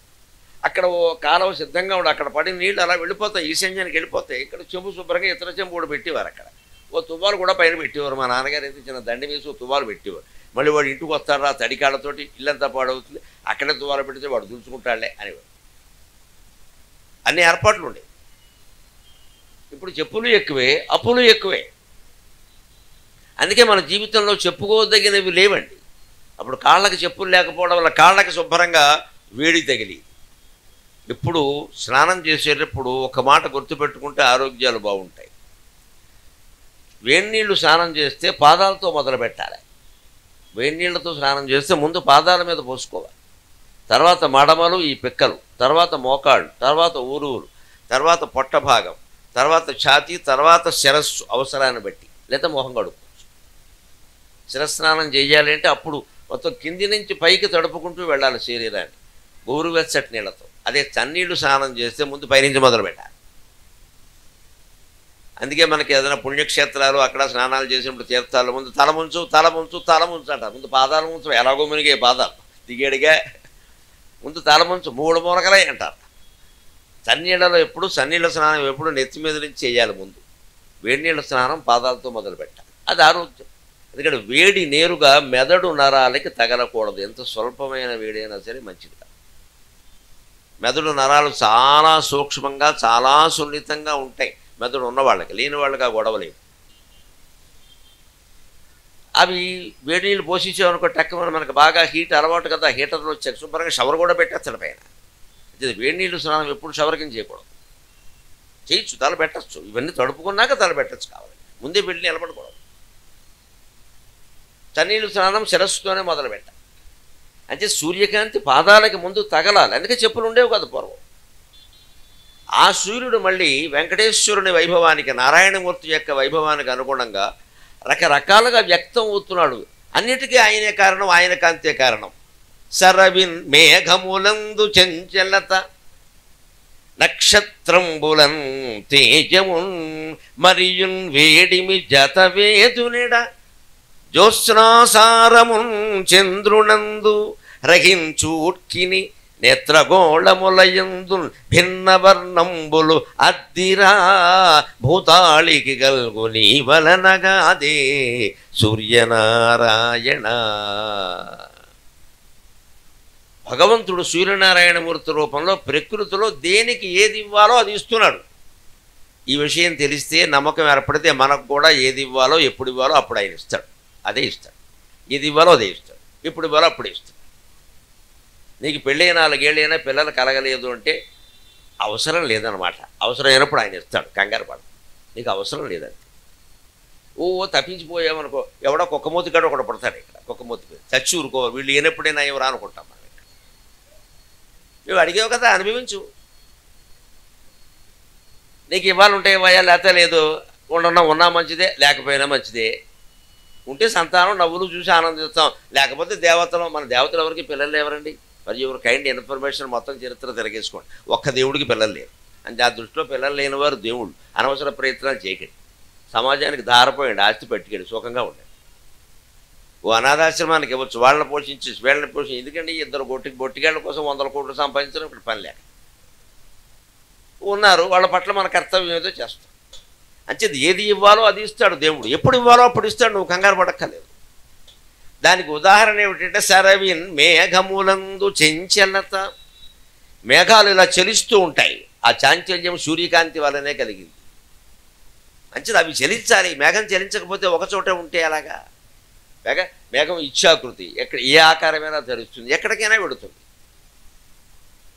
అక్కడ ఓ కాలువ సిద్ధంగా ఉండి అక్కడ పడిన నీళ్ళు అలా వెళ్ళిపోతాయి, ఈశాన్యానికి వెళ్ళిపోతాయి. ఇక్కడ చెంబు శుభ్రంగా ఇతర చెంబు కూడా పెట్టేవారు. అక్కడ ఓ తువ్వాలు కూడా పైన పెట్టేవారు. మా నాన్నగారు అయితే చిన్న దండి వేసి ఓ తువ్వాలు పెట్టేవారు. మళ్ళీ వాడు ఇంటికి వస్తారా తడికాళ్ళతోటి, ఇల్లంతా పాడవుతుంది, అక్కడే తువ్వాలు పెడితే వాడు దులుచుకుంటాడులే అనేవాడు. అన్ని ఏర్పాట్లు ఉండేవి. ఇప్పుడు చెప్పులు ఎక్కువే, అప్పులు ఎక్కువే. అందుకే మన జీవితంలో చెప్పుకోదగినవి లేవండి. అప్పుడు కాళ్ళకి చెప్పులు లేకపోవడం వల్ల కాళ్ళకి శుభ్రంగా వేడి తగిలి. ఇప్పుడు స్నానం చేసేటప్పుడు ఒక మాట గుర్తుపెట్టుకుంటే ఆరోగ్యాలు బాగుంటాయి. వేడి నీళ్ళు స్నానం చేస్తే పాదాలతో మొదలు పెట్టాలి. వేడి నీళ్ళతో స్నానం చేస్తే ముందు పాదాల మీద పోసుకోవాలి, తర్వాత మడమలు, ఈ పిక్కలు, తర్వాత మోకాళ్ళు, తర్వాత ఊరువులు, తర్వాత పొట్ట భాగం, తర్వాత ఛాతీ, తర్వాత శిరస్సు అవసరాన్ని బట్టి, లేదా మొహం కడుక్కోవచ్చు. శిరస్నానం చేయాలి అంటే అప్పుడు మొత్తం కింది నుంచి పైకి తడుపుకుంటూ వెళ్ళాలి శరీరాన్ని గోరువెచ్చటి నీళ్ళతో. అదే చన్నీళ్ళు స్నానం చేస్తే ముందు పైనుంచి మొదలు పెట్టాలి. అందుకే మనకి ఏదైనా పుణ్యక్షేత్రాలు అక్కడ స్నానాలు చేసినప్పుడు తీర్థాలు ముందు తలముంచు అంటారు. ముందు పాదాలు ముంచు, ఎలాగో మునిగే పాదాలు దిగేడిగా ముందు తలముంచు, 3 మూరకలే అంటారు. చన్నీళ్ళలో ఎప్పుడు చన్నీళ్ళ స్నానం ఎప్పుడు నెత్తి మీద నుంచి చేయాలి. ముందు వేడి నీళ్ళ స్నానం పాదాలతో మొదలు పెట్టాలి. అది ఆరోగ్యం. ఎందుకంటే వేడి నేరుగా మెదడు నరాలకి తగలకూడదు. ఎంత స్వల్పమైన వేడైనా సరే మంచిది కాదు. మెదడు నరాలు చాలా సూక్ష్మంగా, చాలా సున్నితంగా ఉంటాయి మెదడు ఉన్నవాళ్ళకి. లేని వాళ్ళకి ఆ గొడవలేదు. అవి వేడి నీళ్ళు పోషించామనుకో టక్కమని మనకు బాగా హీట్ అలవాటు కదా, హీటర్లు వచ్చాక శుభ్రంగా షవర్ కూడా పెట్టేస్తాడు పైన. వేడి నీళ్ళు స్నానం ఎప్పుడు షవర్ కింద చేయకూడదు. చేయొచ్చు, తల పెట్టచ్చు, ఇవన్నీ తడుపుకున్నాక తల పెట్టచ్చు కావాలి, ముందే వెళ్ళి నిలబడకూడదు. చన్నీళ్ళు స్నానం శిరస్సుతోనే మొదలు పెట్టాలి. అంటే సూర్యకాంతి పాదాలకి ముందు తగలాలి. అందుకే చెప్పులు ఉండేవి కదా పూర్వం. ఆ సూర్యుడు మళ్ళీ వెంకటేశ్వరుని వైభవానికి, నారాయణమూర్తి యొక్క వైభవానికి అనుగుణంగా రకరకాలుగా వ్యక్తం అవుతున్నాడు. అన్నిటికీ ఆయనే కారణం, ఆయన కాంతే కారణం. సరవిన్ మేఘములందు చంచలత, నక్షత్రంబులన్ తేజమున్, మరియున్ వేడిమి జతవేదునిడ, జ్యోత్స్నాసారమున్ చంద్రునందు రహించూట్కిని నేత్రగోళములయందు భిన్న వర్ణంబులు అద్దిరా భూతాళికి గల్గు నీ వలనగాదే సూర్యనారాయణ. భగవంతుడు సూర్యనారాయణమూర్తి రూపంలో ప్రకృతిలో దేనికి ఏది ఇవ్వాలో అది ఇస్తున్నాడు. ఈ విషయం తెలిస్తే నమ్మకం ఏర్పడితే మనకు కూడా ఏది ఇవ్వాలో ఎప్పుడు ఇవ్వాలో అప్పుడు ఆయన ఇస్తాడు, అదే ఇస్తాడు. ఏది ఇవ్వాలో అదే ఇస్తాడు, ఎప్పుడు ఇవ్వాలో అప్పుడే ఇస్తాడు. నీకు పెళ్ళి 4 ఏళ్ళైనా పిల్లలు కలగలేదు అంటే అవసరం లేదనమాట. అవసరమైనప్పుడు ఆయన ఇస్తాడు, కంగారు పడ. నీకు అవసరం లేదంటే తప్పించిపోయామనుకో, ఎవడో కుక్కమూతిగాడు ఒకటి పడతాడు ఇక్కడ, కుక్కమూతి చచ్చి ఊరుకో, వీళ్ళు ఏనప్పుడైనా ఎవరు అనుకుంటాం మనం. ఇక్కడ నువ్వు అడిగావు కదా, అనుభవించు. నీకు ఇవ్వాలంటే ఇవ్వయా, లేకపోతే లేదు. ఉన్నా మంచిదే, లేకపోయినా మంచిదే. ఉంటే సంతానం నవ్వులు చూసి ఆనందిస్తాం, లేకపోతే దేవతలు. మన దేవతలు ఎవరికి పిల్లలు ఎవరండి? మరి ఎవరు కైండ్ ఇన్ఫర్మేషన్ మొత్తం చరిత్ర తిరగేసుకోండి. ఒక్క దేవుడికి పిల్లలు లేరు అంటే ఆ దృష్టిలో పిల్లలు లేనివారు దేవుళ్ళు. అనవసర ప్రయత్నాలు చేయకండి. సమాజానికి ధారపోయండి, ఆస్తి పెట్టుకెళ్ళి సుఖంగా ఉండండి. ఓ అనాథాశ్రమానికి ఇవ్వచ్చు, వాళ్ళని పోషించి వీళ్ళని పోషించి. ఎందుకంటే ఇద్దరు బొట్టిగాళ్ళ కోసం 100 కోట్లు సంపాదించడం ఇక్కడ పని లేక ఉన్నారు. వాళ్ళ పట్ల మన కర్తవ్యం ఏదో చేస్తాం. అంచేది ఏది ఇవ్వాలో అది ఇస్తాడు దేవుడు, ఎప్పుడు ఇవ్వాలో అప్పుడు ఇస్తాడు. నువ్వు కంగారు పడక్కర్లేదు. దానికి ఉదాహరణ ఏమిటంటే సరవిన్ మేఘములందు చెంచలత. మేఘాలు ఇలా చలిస్తూ ఉంటాయి. ఆ చాంచల్యం సూర్యకాంతి వల్లనే కలిగింది. అంచేది అవి చలించాలి. మేఘం చలించకపోతే ఒకచోటే ఉంటే అలాగా. మేఘం ఇచ్ఛాకృతి, ఎక్కడ ఏ ఆకారమైనా ధరిస్తుంది, ఎక్కడికైనా వెడుతుంది.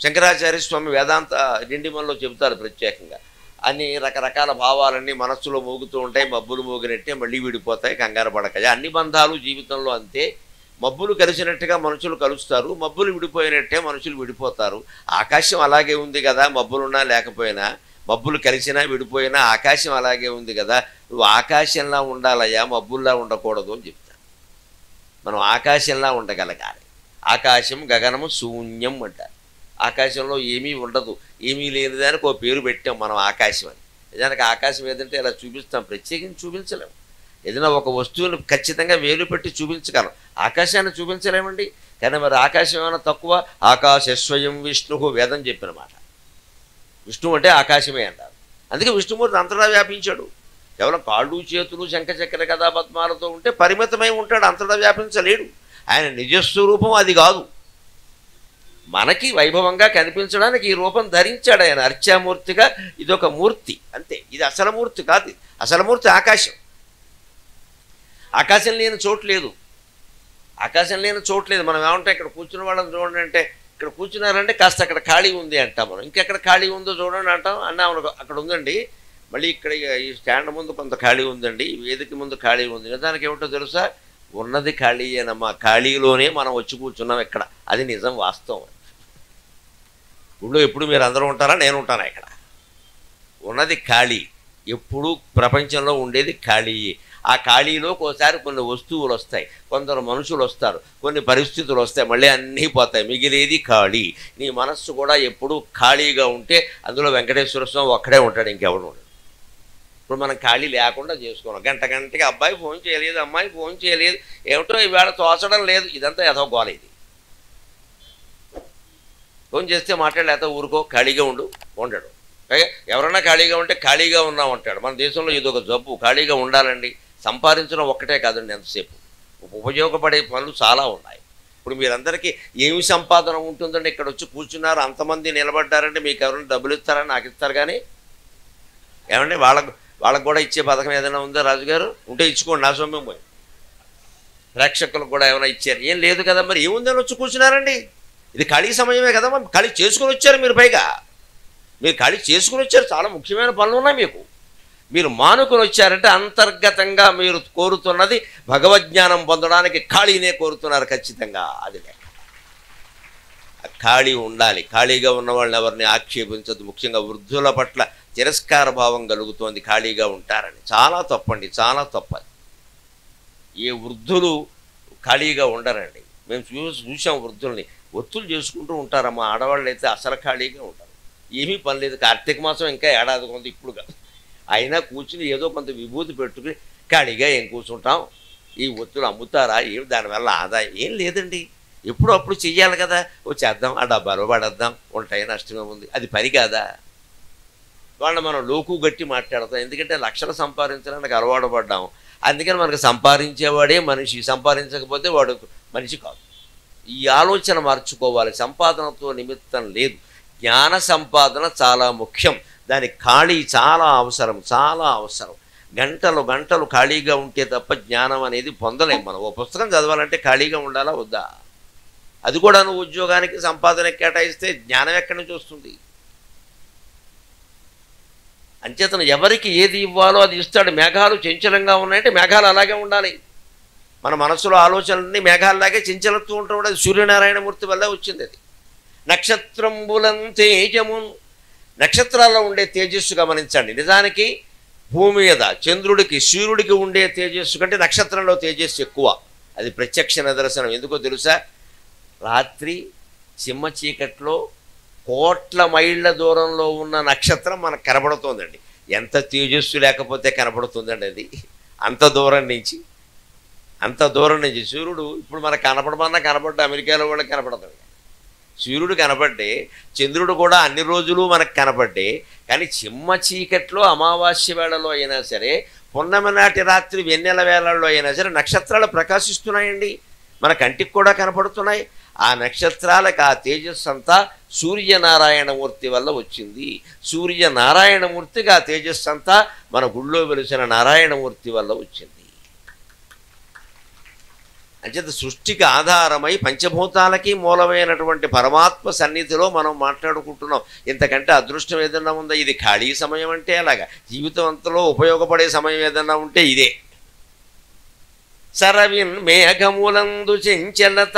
శంకరాచార్య స్వామి వేదాంత డిండిమల్లో చెబుతారు ప్రత్యేకంగా. అన్ని రకరకాల భావాలన్నీ మనస్సులో మోగుతూ ఉంటాయి. మబ్బులు మోగినట్టే మళ్ళీ విడిపోతాయి, కంగారు పడకయ్యా. అన్ని బంధాలు జీవితంలో అంతే. మబ్బులు కలిసినట్టుగా మనుషులు కలుస్తారు, మబ్బులు విడిపోయినట్టే మనుషులు విడిపోతారు. ఆకాశం అలాగే ఉంది కదా, మబ్బులున్నా లేకపోయినా, మబ్బులు కలిసినా విడిపోయినా ఆకాశం అలాగే ఉంది కదా. నువ్వు ఆకాశంలా ఉండాలయ్యా, మబ్బుల్లా ఉండకూడదు అని చెప్తాను. మనం ఆకాశంలా ఉండగలగాలి. ఆకాశం గగనము శూన్యం అంటారు. ఆకాశంలో ఏమీ ఉండదు, ఏమీ లేని దానికి ఓ పేరు పెట్టాం మనం ఆకాశం అని. నిజానికి ఆకాశం ఏదంటే ఇలా చూపిస్తాం, ప్రత్యేకించి చూపించలేము. ఏదైనా ఒక వస్తువుని ఖచ్చితంగా వేలు పెట్టి చూపించగలం, ఆకాశాన్ని చూపించలేమండి. కానీ మరి ఆకాశం ఏమైనా తక్కువ? ఆకాశస్వయం విష్ణు వేదం చెప్పిన మాట. విష్ణువు అంటే ఆకాశమే అన్నారు. అందుకే విష్ణుమూర్తి అంతటా వ్యాపించాడు. కేవలం కాళ్ళు చేతులు శంఖచక్ర కథా పద్మాలతో ఉంటే పరిమితమై ఉంటాడు, అంతటా వ్యాపించలేడు. ఆయన నిజస్వరూపం అది కాదు. మనకి వైభవంగా కనిపించడానికి ఈ రూపం ధరించాడు ఆయన అర్చామూర్తిగా. ఇదొక మూర్తి అంతే, ఇది అసలు మూర్తి కాదు. అసలు మూర్తి ఆకాశం. ఆకాశం లేని చోటు లేదు, ఆకాశం లేని చోటు లేదు. మనం ఏమంటాం, ఇక్కడ కూర్చున్న వాళ్ళని చూడండి అంటే, ఇక్కడ కూర్చున్నారంటే కాస్త అక్కడ ఖాళీ ఉంది అంటాం మనం. ఇంకెక్కడ ఖాళీ ఉందో చూడండి అంటాం. అన్నాం అక్కడ ఉందండి, మళ్ళీ ఇక్కడ ఈ స్టాండ్ ముందు కొంత ఖాళీ ఉందండి, వేదిక ముందు ఖాళీ ఉంది. దానికి ఏమిటో తెలుసా? ఉన్నది ఖాళీ అనమ్మా, ఖాళీలోనే మనం వచ్చి కూర్చున్నాం ఇక్కడ. అది నిజం, వాస్తవం. ఊళ్ళో ఎప్పుడు మీరు అందరూ ఉంటారా? నేను ఉంటానా? ఇక్కడ ఉన్నది ఖాళీ. ఎప్పుడు ప్రపంచంలో ఉండేది ఖాళీ. ఆ ఖాళీలో ఒకసారి కొన్ని వస్తువులు వస్తాయి, కొందరు మనుషులు వస్తారు, కొన్ని పరిస్థితులు వస్తాయి, మళ్ళీ అన్నీ పోతాయి, మిగిలేది ఖాళీ. నీ మనస్సు కూడా ఎప్పుడూ ఖాళీగా ఉంటే అందులో వెంకటేశ్వర స్వామి ఒక్కడే ఉంటాడు, ఇంకెవడు ఉండడు. ఇప్పుడు మనం ఖాళీ లేకుండా చేసుకున్నాం. గంటకి అబ్బాయి ఫోన్ చేయలేదు, అమ్మాయి ఫోన్ చేయలేదు, ఏమిటో ఈవేళ తోచడం లేదు, ఇదంతా ఏదో గోల. ఇది ఫోన్ చేస్తే మాట్లాడలేక ఊరుకో, ఖాళీగా ఉండడు. ఎవరన్నా ఖాళీగా ఉంటే ఖాళీగా ఉన్నాం అంటాడు. మన దేశంలో ఇదొక జబ్బు, ఖాళీగా ఉండాలండి. సంపాదించడం ఒక్కటే కాదండి, ఎంతసేపు ఉపయోగపడే పనులు చాలా ఉన్నాయి. ఇప్పుడు మీరందరికీ ఏమి సంపాదన ఉంటుందండి? ఇక్కడ వచ్చి కూర్చున్నారు, అంతమంది నిలబడ్డారంటే మీకు ఎవరైనా డబ్బులు ఇస్తారా? నాకు ఇస్తారు. కానీ ఏమండి, వాళ్ళకు కూడా ఇచ్చే పథకం ఏదైనా ఉందా రాజుగారు? ఉంటే ఇచ్చుకోండి, నా సొమ్మెం పోయి. ప్రేక్షకులకు కూడా ఏమైనా ఇచ్చారు? ఏం లేదు కదా. మరి ఏముందని వచ్చి కూర్చున్నారండి? ఇది ఖాళీ సమయమే కదా. ఖాళీ చేసుకుని వచ్చారు మీరు. పైగా మీరు ఖాళీ చేసుకుని వచ్చారు, చాలా ముఖ్యమైన పనులు ఉన్నాయి మీకు. మీరు మానుకొని వచ్చారంటే అంతర్గతంగా మీరు కోరుతున్నది భగవజ్ఞానం పొందడానికి ఖాళీనే కోరుతున్నారు ఖచ్చితంగా. అది లెక్క. ఖాళీ ఉండాలి. ఖాళీగా ఉన్న వాళ్ళని ఎవరిని ఆక్షేపించద్దు. ముఖ్యంగా వృద్ధుల పట్ల తిరస్కార భావం కలుగుతోంది ఖాళీగా ఉంటారని. చాలా తప్పండి, చాలా తప్పది. ఏ వృద్ధులు ఖాళీగా ఉండరండి. మేము చూసాం వృద్ధుల్ని ఒత్తులు చేసుకుంటూ ఉంటారమ్మా. ఆడవాళ్ళు అయితే అసలు ఖాళీగా ఉంటారు, ఏమీ పని లేదు. కార్తీక మాసం ఇంకా ఏడాది కొంత ఇప్పుడు కాదు, అయినా కూర్చుని ఏదో కొంత విభూతి పెట్టుకుని ఖాళీగా ఏం కూర్చుంటాం, ఈ ఒత్తులు అమ్ముతారా? ఏమి దానివల్ల ఆదాయం ఏం లేదండి. ఎప్పుడు అప్పుడు చెయ్యాలి కదా. చేద్దాం, ఆ డబ్బాలో పడేద్దాం, ఉంటాయి, నష్టమే ఉంది. అది పని కాదా? వాళ్ళని మనం లోకు గట్టి మాట్లాడతాం. ఎందుకంటే లక్షలు సంపాదించడానికి అలవాటు పడ్డాం. అందుకని మనకు సంపాదించేవాడే మనిషి, సంపాదించకపోతే వాడు మనిషి కాదు. ఈ ఆలోచన మార్చుకోవాలి. సంపాదనతో నిమిత్తం లేదు. జ్ఞాన సంపాదన చాలా ముఖ్యం. దానికి ఖాళీ చాలా అవసరం, చాలా అవసరం. గంటలు గంటలు ఖాళీగా ఉంటే తప్ప జ్ఞానం అనేది పొందలేం. మనం ఓ పుస్తకం చదవాలంటే ఖాళీగా ఉండాలా వద్దా? అది కూడా నువ్వు ఉద్యోగానికి సంపాదన కేటాయిస్తే జ్ఞానం ఎక్కడి నుంచి వస్తుంది? అంచేతను ఎవరికి ఏది ఇవ్వాలో అది ఇస్తాడు. మేఘాలు చంచలంగా ఉన్నాయంటే మేఘాలు అలాగే ఉండాలి. మన మనసులో ఆలోచనలన్నీ మేఘాలలాగే చంచలత్తూ ఉంటాం. అది సూర్యనారాయణమూర్తి వల్ల వచ్చింది. అది నక్షత్రంబులం తేజమున్, నక్షత్రాల్లో ఉండే తేజస్సు గమనించండి. నిజానికి భూమి మీద చంద్రుడికి సూర్యుడికి ఉండే తేజస్సు కంటే నక్షత్రంలో తేజస్సు ఎక్కువ. అది ప్రత్యక్ష నిదర్శనం. ఎందుకో తెలుసా? రాత్రి సింహ చీకట్లో కోట్ల మైళ్ళ దూరంలో ఉన్న నక్షత్రం మనకు కనబడుతోందండి. ఎంత తేజస్సు లేకపోతే కనబడుతుందండి అది. అంత దూరం నుంచి సూర్యుడు ఇప్పుడు మనకు కనపడమన్నా కనపడ్డా అమెరికాలో కూడా కనపడతాడు. సూర్యుడు కనపడ్డే, చంద్రుడు కూడా అన్ని రోజులు మనకు కనపడ్డే. కానీ చిమ్మ చీకట్లో అమావాస్య వేళలో అయినా సరే, పున్నమి నాటి రాత్రి వెన్నెల వేళల్లో అయినా సరే నక్షత్రాలు ప్రకాశిస్తున్నాయండి. మన కంటికి కూడా కనపడుతున్నాయి. ఆ నక్షత్రాలకు ఆ తేజస్సు అంతా సూర్యనారాయణమూర్తి వల్ల వచ్చింది. సూర్యనారాయణమూర్తికి ఆ తేజస్సు అంతా మన గుళ్ళో వెలిసిన నారాయణమూర్తి వల్ల వచ్చింది. అంచేత సృష్టికి ఆధారమై పంచభూతాలకి మూలమైనటువంటి పరమాత్మ సన్నిధిలో మనం మాట్లాడుకుంటున్నాం. ఇంతకంటే అదృష్టం ఏదన్నా ఉందా? ఇది ఖాళీ సమయం అంటే అలాగా. జీవితం అంతలో ఉపయోగపడే సమయం ఏదన్నా ఉంటే ఇదే. సరవిన్ మేఘములందు చెంచలత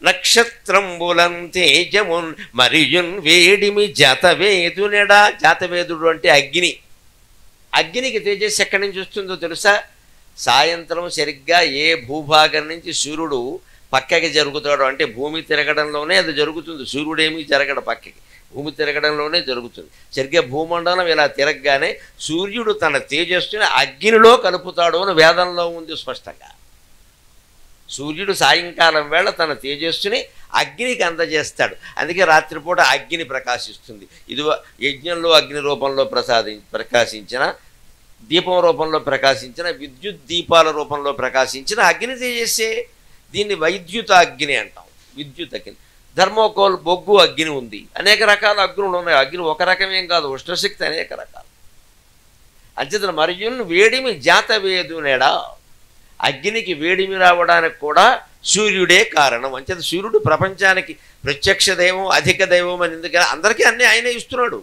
నక్షత్రంబులం తేజమున్ మరియున్ వేడిమి జాతవేదునెడా. జాతవేదుడు అంటే అగ్ని. అగ్నికి తేజస్సు ఎక్కడి నుంచి వస్తుందో తెలుసా? సాయంత్రం సరిగ్గా ఏ భూభాగం నుంచి సూర్యుడు పక్కకి జరుగుతాడో, అంటే భూమి తిరగడంలోనే అది జరుగుతుంది. సూర్యుడేమీ జరగడు పక్కకి, భూమి తిరగడంలోనే జరుగుతుంది. సరిగ్గా భూమండలం ఇలా తిరగగానే సూర్యుడు తన తేజస్సుని అగ్నిలో కలుపుతాడు అని వేదంలో ఉంది స్పష్టంగా. సూర్యుడు సాయంకాలం వేళ తన తేజస్సుని అగ్నికి అందజేస్తాడు. అందుకే రాత్రిపూట అగ్ని ప్రకాశిస్తుంది. ఇది యజ్ఞంలో అగ్ని రూపంలో ప్రకాశించిన, దీపం రూపంలో ప్రకాశించిన, విద్యుత్ దీపాల రూపంలో ప్రకాశించిన అగ్ని తేజస్సే. దీన్ని వైద్యుత అగ్ని అంటాం. విద్యుత్ అగ్ని. ధర్మోకోల్ బొగ్గు అగ్ని ఉంది. అనేక రకాల అగ్నులు ఉన్నాయి. అగ్ని ఒక రకమేం కాదు, ఉష్ణశక్తి అనేక రకాలు. అంచేతన మరియున్ వేడిమి జాతవేదునెడా. అగ్నికి వేడిమి రావడానికి కూడా సూర్యుడే కారణం. అంచేత సూర్యుడు ప్రపంచానికి ప్రత్యక్ష దైవం, అధిక దైవం అని. ఎందుకని అందరికీ అన్నీ ఆయనే ఇస్తున్నాడు.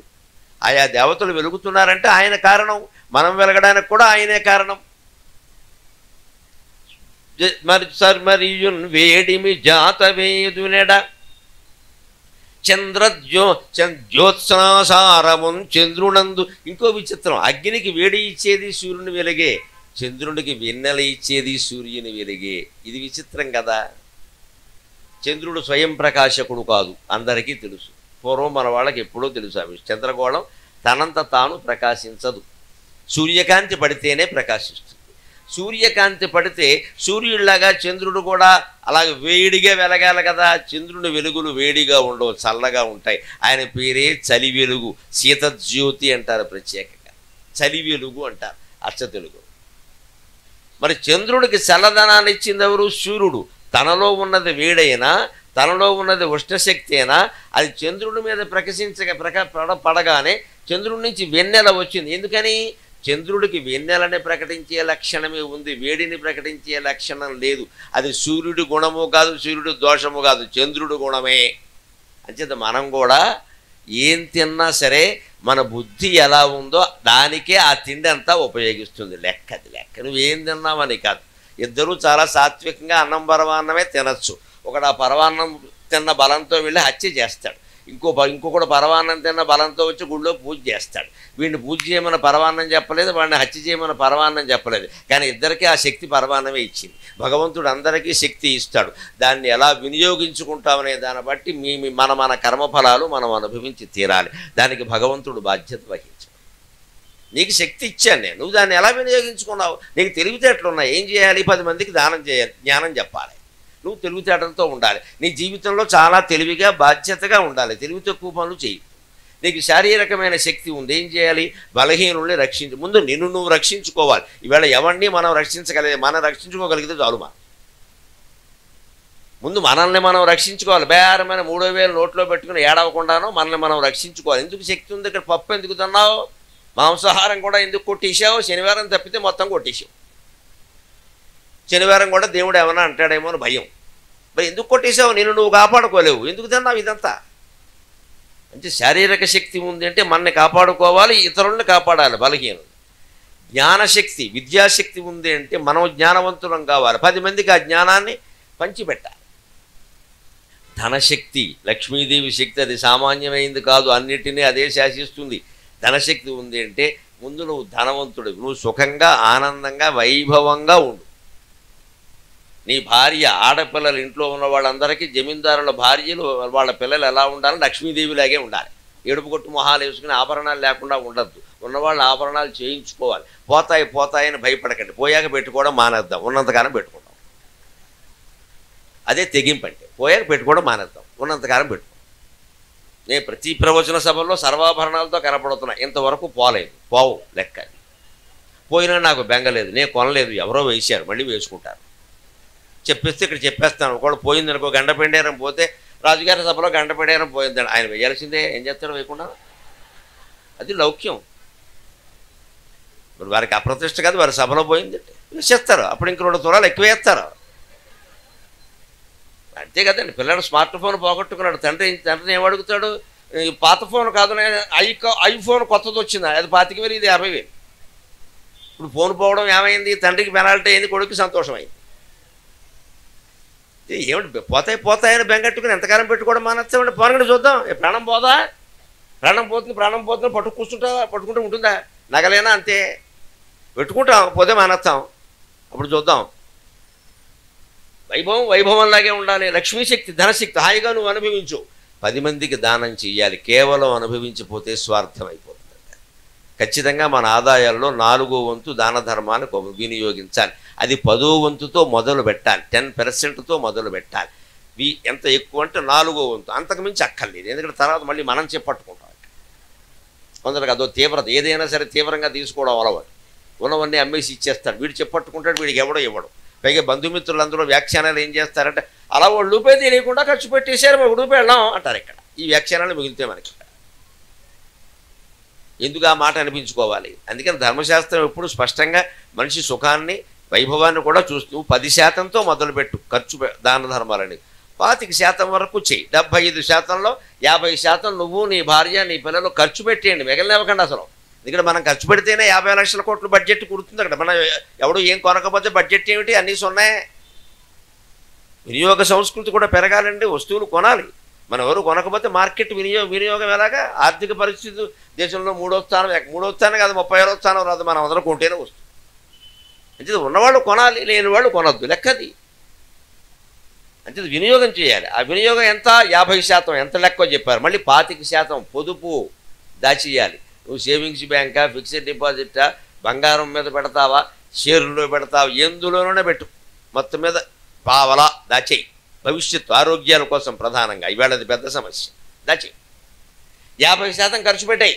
ఆయా దేవతలు వెలుగుతున్నారంటే ఆయన కారణం. మనం వెలగడానికి కూడా ఆయనే కారణం. మరియున్ వేడిమి జాతవేదునెడ జ్యోత్సనాసారమున్ చంద్రునందు. ఇంకో విచిత్రం, అగ్నికి వేడి ఇచ్చేది సూర్యుని వెలిగే, చంద్రుడికి వెన్నెల ఇచ్చేది సూర్యుని వెలిగే. ఇది విచిత్రం కదా. చంద్రుడు స్వయం ప్రకాశకుడు కాదు, అందరికీ తెలుసు. పూర్వం మన వాళ్ళకి ఎప్పుడో తెలుసు ఆ విషయం. చంద్రగోళం తనంత తాను ప్రకాశించదు. సూర్యకాంతి పడితేనే ప్రకాశిస్తుంది. సూర్యకాంతి పడితే సూర్యుడిలాగా చంద్రుడు కూడా అలాగే వేడిగా వెలగాలి కదా. చంద్రుని వెలుగులు వేడిగా ఉండవు, చల్లగా ఉంటాయి. ఆయన పేరే చలి వెలుగు. శీతజ్యోతి అంటారు ప్రత్యేకంగా, చలి వెలుగు అంటారు అచ్చ తెలుగు. మరి చంద్రుడికి చల్లదనాన్ని ఇచ్చింది ఎవరు? సూర్యుడు. తనలో ఉన్నది వేడైనా, తనలో ఉన్నది ఉష్ణశక్తి అయినా అది చంద్రుడి మీద పడగానే చంద్రుడి నుంచి వెన్నెల వచ్చింది. ఎందుకని? చంద్రుడికి వెన్నెలని ప్రకటించే లక్షణమే ఉంది, వేడిని ప్రకటించే లక్షణం లేదు. అది సూర్యుడి గుణము కాదు, సూర్యుడి దోషము కాదు, చంద్రుడి గుణమే. అంచేత మనం కూడా ఏం తిన్నా సరే మన బుద్ధి ఎలా ఉందో దానికే ఆ తిండి అంతా ఉపయోగిస్తుంది. లెక్కది లెక్క. నువ్వేం తిన్నావని కాదు. ఇద్దరూ చాలా సాత్వికంగా అన్నం పరమాన్నమే తినచ్చు. ఒకడు ఆ పరమాన్నం తిన్న బలంతో వెళ్ళి హత్య చేస్తాడు. ఇంకొకడు పరమాన్నం తిన్న బలంతో వచ్చి గుళ్ళో పూజ చేస్తాడు. వీడిని పూజ చేయమని పరమాన్నం చెప్పలేదు, వాడిని హత్య చేయమని పరమాన్నం చెప్పలేదు. కానీ ఇద్దరికీ ఆ శక్తి పరమాన్నమే ఇచ్చింది. భగవంతుడు అందరికీ శక్తి ఇస్తాడు. దాన్ని ఎలా వినియోగించుకుంటామనే దాన్ని బట్టి మన కర్మఫలాలు మనం అనుభవించి తీరాలి. దానికి భగవంతుడు బాధ్యత వహించాడు. నీకు శక్తి ఇచ్చాను నేను, నువ్వు దాన్ని ఎలా వినియోగించుకున్నావు? నీకు తెలివితేటలు ఉన్నాయి, ఏం చేయాలి? 10 మందికి దానం చేయాలి, జ్ఞానం చెప్పాలి. నువ్వు తెలివితేటలతో ఉండాలి. నీ జీవితంలో చాలా తెలివిగా బాధ్యతగా ఉండాలి. తెలివి తక్కువ పనులు చేయి. నీకు శారీరకమైన శక్తి ఉంది, ఏం చేయాలి? బలహీనుల్ని రక్షించు. ముందు నిన్ను నువ్వు రక్షించుకోవాలి. ఈవేళ ఎవరిని మనం మనం రక్షించుకోగలిగితే చాలు. ముందు మనల్ని మనం రక్షించుకోవాలి. బేరమైన 3000 నోట్లో పెట్టుకుని ఏడవకుండానో మనల్ని మనం రక్షించుకోవాలి. ఎందుకు శక్తి ఉంది? ఇక్కడ పప్పు ఎందుకు తిన్నావు? మాంసాహారం కూడా ఎందుకు కొట్టేసావు? శనివారం తప్పితే మొత్తం కొట్టేసావు. శనివారం కూడా దేవుడు ఏమన్నా అంటాడేమో అని భయం. మరి ఎందుకు కొట్టేసావు? నేను నువ్వు కాపాడుకోలేవు, ఎందుకు తిన్నావు ఇదంతా? అంటే శారీరక శక్తి ఉంది అంటే మనల్ని కాపాడుకోవాలి, ఇతరుల్ని కాపాడాలి, బలహీనులు. జ్ఞానశక్తి, విద్యాశక్తి ఉంది అంటే మనం జ్ఞానవంతులం కావాలి, 10 మందికి ఆ జ్ఞానాన్ని పంచిపెట్టాలి. ధనశక్తి, లక్ష్మీదేవి శక్తి, అది సామాన్యమైంది కాదు, అన్నిటినీ అదే శాసిస్తుంది. ధనశక్తి ఉంది అంటే ముందు నువ్వు ధనవంతుడు, నువ్వు సుఖంగా ఆనందంగా వైభవంగా ఉండు. నీ భార్య, ఆడపిల్లలు, ఇంట్లో ఉన్న వాళ్ళందరికీ జమీందారుల భార్యలు వాళ్ళ పిల్లలు ఎలా ఉండాలి? లక్ష్మీదేవిలాగే ఉండాలి. ఏడుపు కొట్టు మొహాలు వేసుకుని ఆభరణాలు లేకుండా ఉండద్దు. ఉన్నవాళ్ళు ఆభరణాలు చేయించుకోవాలి. పోతాయని భయపడకండి, పోయాక పెట్టుకోవడం మానేద్దాం, ఉన్నంతకాలం పెట్టుకుందాం. అదే తెగింపు అంటే. పోయాక పెట్టుకోవడం మానేద్దాం, ఉన్నంతకాలం పెట్టుకుందాం. నేను ప్రతి ప్రవచన సభల్లో సర్వాభరణాలతో కనపడుతున్నా, ఇంతవరకు పోవు లెక్క. పోయినా నాకు బెంగలేదు, నేను కొనలేదు, ఎవరో వేశారు, మళ్ళీ వేసుకుంటారు. చెప్పేస్తే ఇక్కడ చెప్పేస్తాను. ఒకళ్ళు పోయిందనుకో, గండపెండేరం పోతే రాజుగారి సభలో గండపెండేరం పోయిందని ఆయన వేయాల్సిందే, ఏం చేస్తాడో వేయకుండా. అది లౌక్యం. ఇప్పుడు వారికి అప్రతిష్ట కాదు, వారి సభలో పోయిందంటే వేసేస్తారు. అప్పుడు ఇంక 2 తులాలు ఎక్కువ వేస్తారు. అంతే కదండి. పిల్లడు స్మార్ట్ ఫోన్ పోగొట్టుకున్నాడు, తండ్రిని ఏమడుగుతాడు? పాత ఫోన్ కాదు, ఐఫోన్ కొత్తది వచ్చింది, అది 25,000, ఇది 50,000. ఇప్పుడు ఫోన్ పోవడం ఏమైంది? తండ్రికి పెనాల్టీ అయింది, కొడుకు సంతోషం అయింది. ఏమిటి పోతాయని బెంగట్టుకుని ఎంతకాలం పెట్టుకోవడం మానేస్తామండి? పోనగండి చూద్దాం. ప్రాణం పోతుంది పట్టుకుంటూ ఉంటుందా? నగలేనా అంతే, పెట్టుకుంటాం, పోతే మానేస్తాం, అప్పుడు చూద్దాం. వైభవంలాగే ఉండాలి. లక్ష్మీశక్తి, ధనశక్తి హాయిగా నువ్వు అనుభవించు. 10 మందికి దానం చెయ్యాలి. కేవలం అనుభవించిపోతే స్వార్థం అయిపోతుంది. ఖచ్చితంగా మన ఆదాయాల్లో 4వ వంతు దాన ధర్మానికి వినియోగించాలి. అది 10వ వంతుతో మొదలు పెట్టాలి, 10%తో మొదలు పెట్టాలి. ఎంత ఎక్కువ అంటే 4వ వంతు, అంతకుమించి అక్కర్లేదు. ఎందుకంటే తర్వాత మళ్ళీ మనం చేపట్టుకుంటాం. కొందరికి అదో తీవ్రత, ఏదైనా సరే తీవ్రంగా తీసుకోవడం అలవాటు. ఉన్నవన్నీ అమ్మేసి ఇచ్చేస్తాడు, వీడు చెప్పట్టుకుంటాడు, వీడికి ఎవడో ఇవ్వడం. పైగా బంధుమిత్రులందరూ వ్యాఖ్యానాలు ఏం చేస్తారంటే, అలా వాళ్ళు రూపాయి తెలియకుండా ఖర్చు పెట్టేశారు, మాకు రూపాయి వెళ్ళాం అంటారు. ఇక్కడ ఈ వ్యాఖ్యానాలు మిగిలితే మనకి ఎందుకు ఆ మాట అనిపించుకోవాలి? అందుకని ధర్మశాస్త్రం ఎప్పుడు స్పష్టంగా మనిషి సుఖాన్ని, వైభవాన్ని కూడా చూస్తూ 10%తో మొదలుపెట్టు ఖర్చు, దాన ధర్మాలని 25% వరకు చెయ్యి. 75%లో 50% నువ్వు, నీ భార్య, నీ పిల్లలు ఖర్చు పెట్టేయండి, మిగలనివ్వకండి అసలు. ఎందుకంటే మనం ఖర్చు పెడితేనే 50 లక్షల కోట్ల బడ్జెట్ కుడుతుంది. అక్కడ మనం ఎవడు ఏం కొనకపోతే బడ్జెట్ ఏమిటి? అన్నీ సున్నాయి. వినియోగ సంస్కృతి కూడా పెరగాలండి, వస్తువులు కొనాలి. మనం ఎవరు కొనకపోతే మార్కెట్ వినియోగం ఎలాగా? ఆర్థిక పరిస్థితి దేశంలో 3వ స్థానం కాదు, 35వ స్థానం రాదు, మనం అందరూ కొంటేనే వస్తుంది. అంటే ఉన్నవాళ్ళు కొనాలి, లేని వాళ్ళు కొనొద్దు, లెక్కది. అంటే వినియోగం చేయాలి. ఆ వినియోగం ఎంత? 50%. ఎంత లెక్క చెప్పారు? మళ్ళీ 25% పొదుపు దాచేయాలి. నువ్వు సేవింగ్స్ బ్యాంకా, ఫిక్స్డ్ డిపాజిటా, బంగారం మీద పెడతావా, షేర్లో పెడతావా, ఎందులోనే పెట్టు, మొత్తం మీద పావలా దాచేయి. భవిష్యత్తు ఆరోగ్యాల కోసం ప్రధానంగా, ఇవాళ అది పెద్ద సమస్య. దాచేయి. 50% ఖర్చు పెట్టాయి.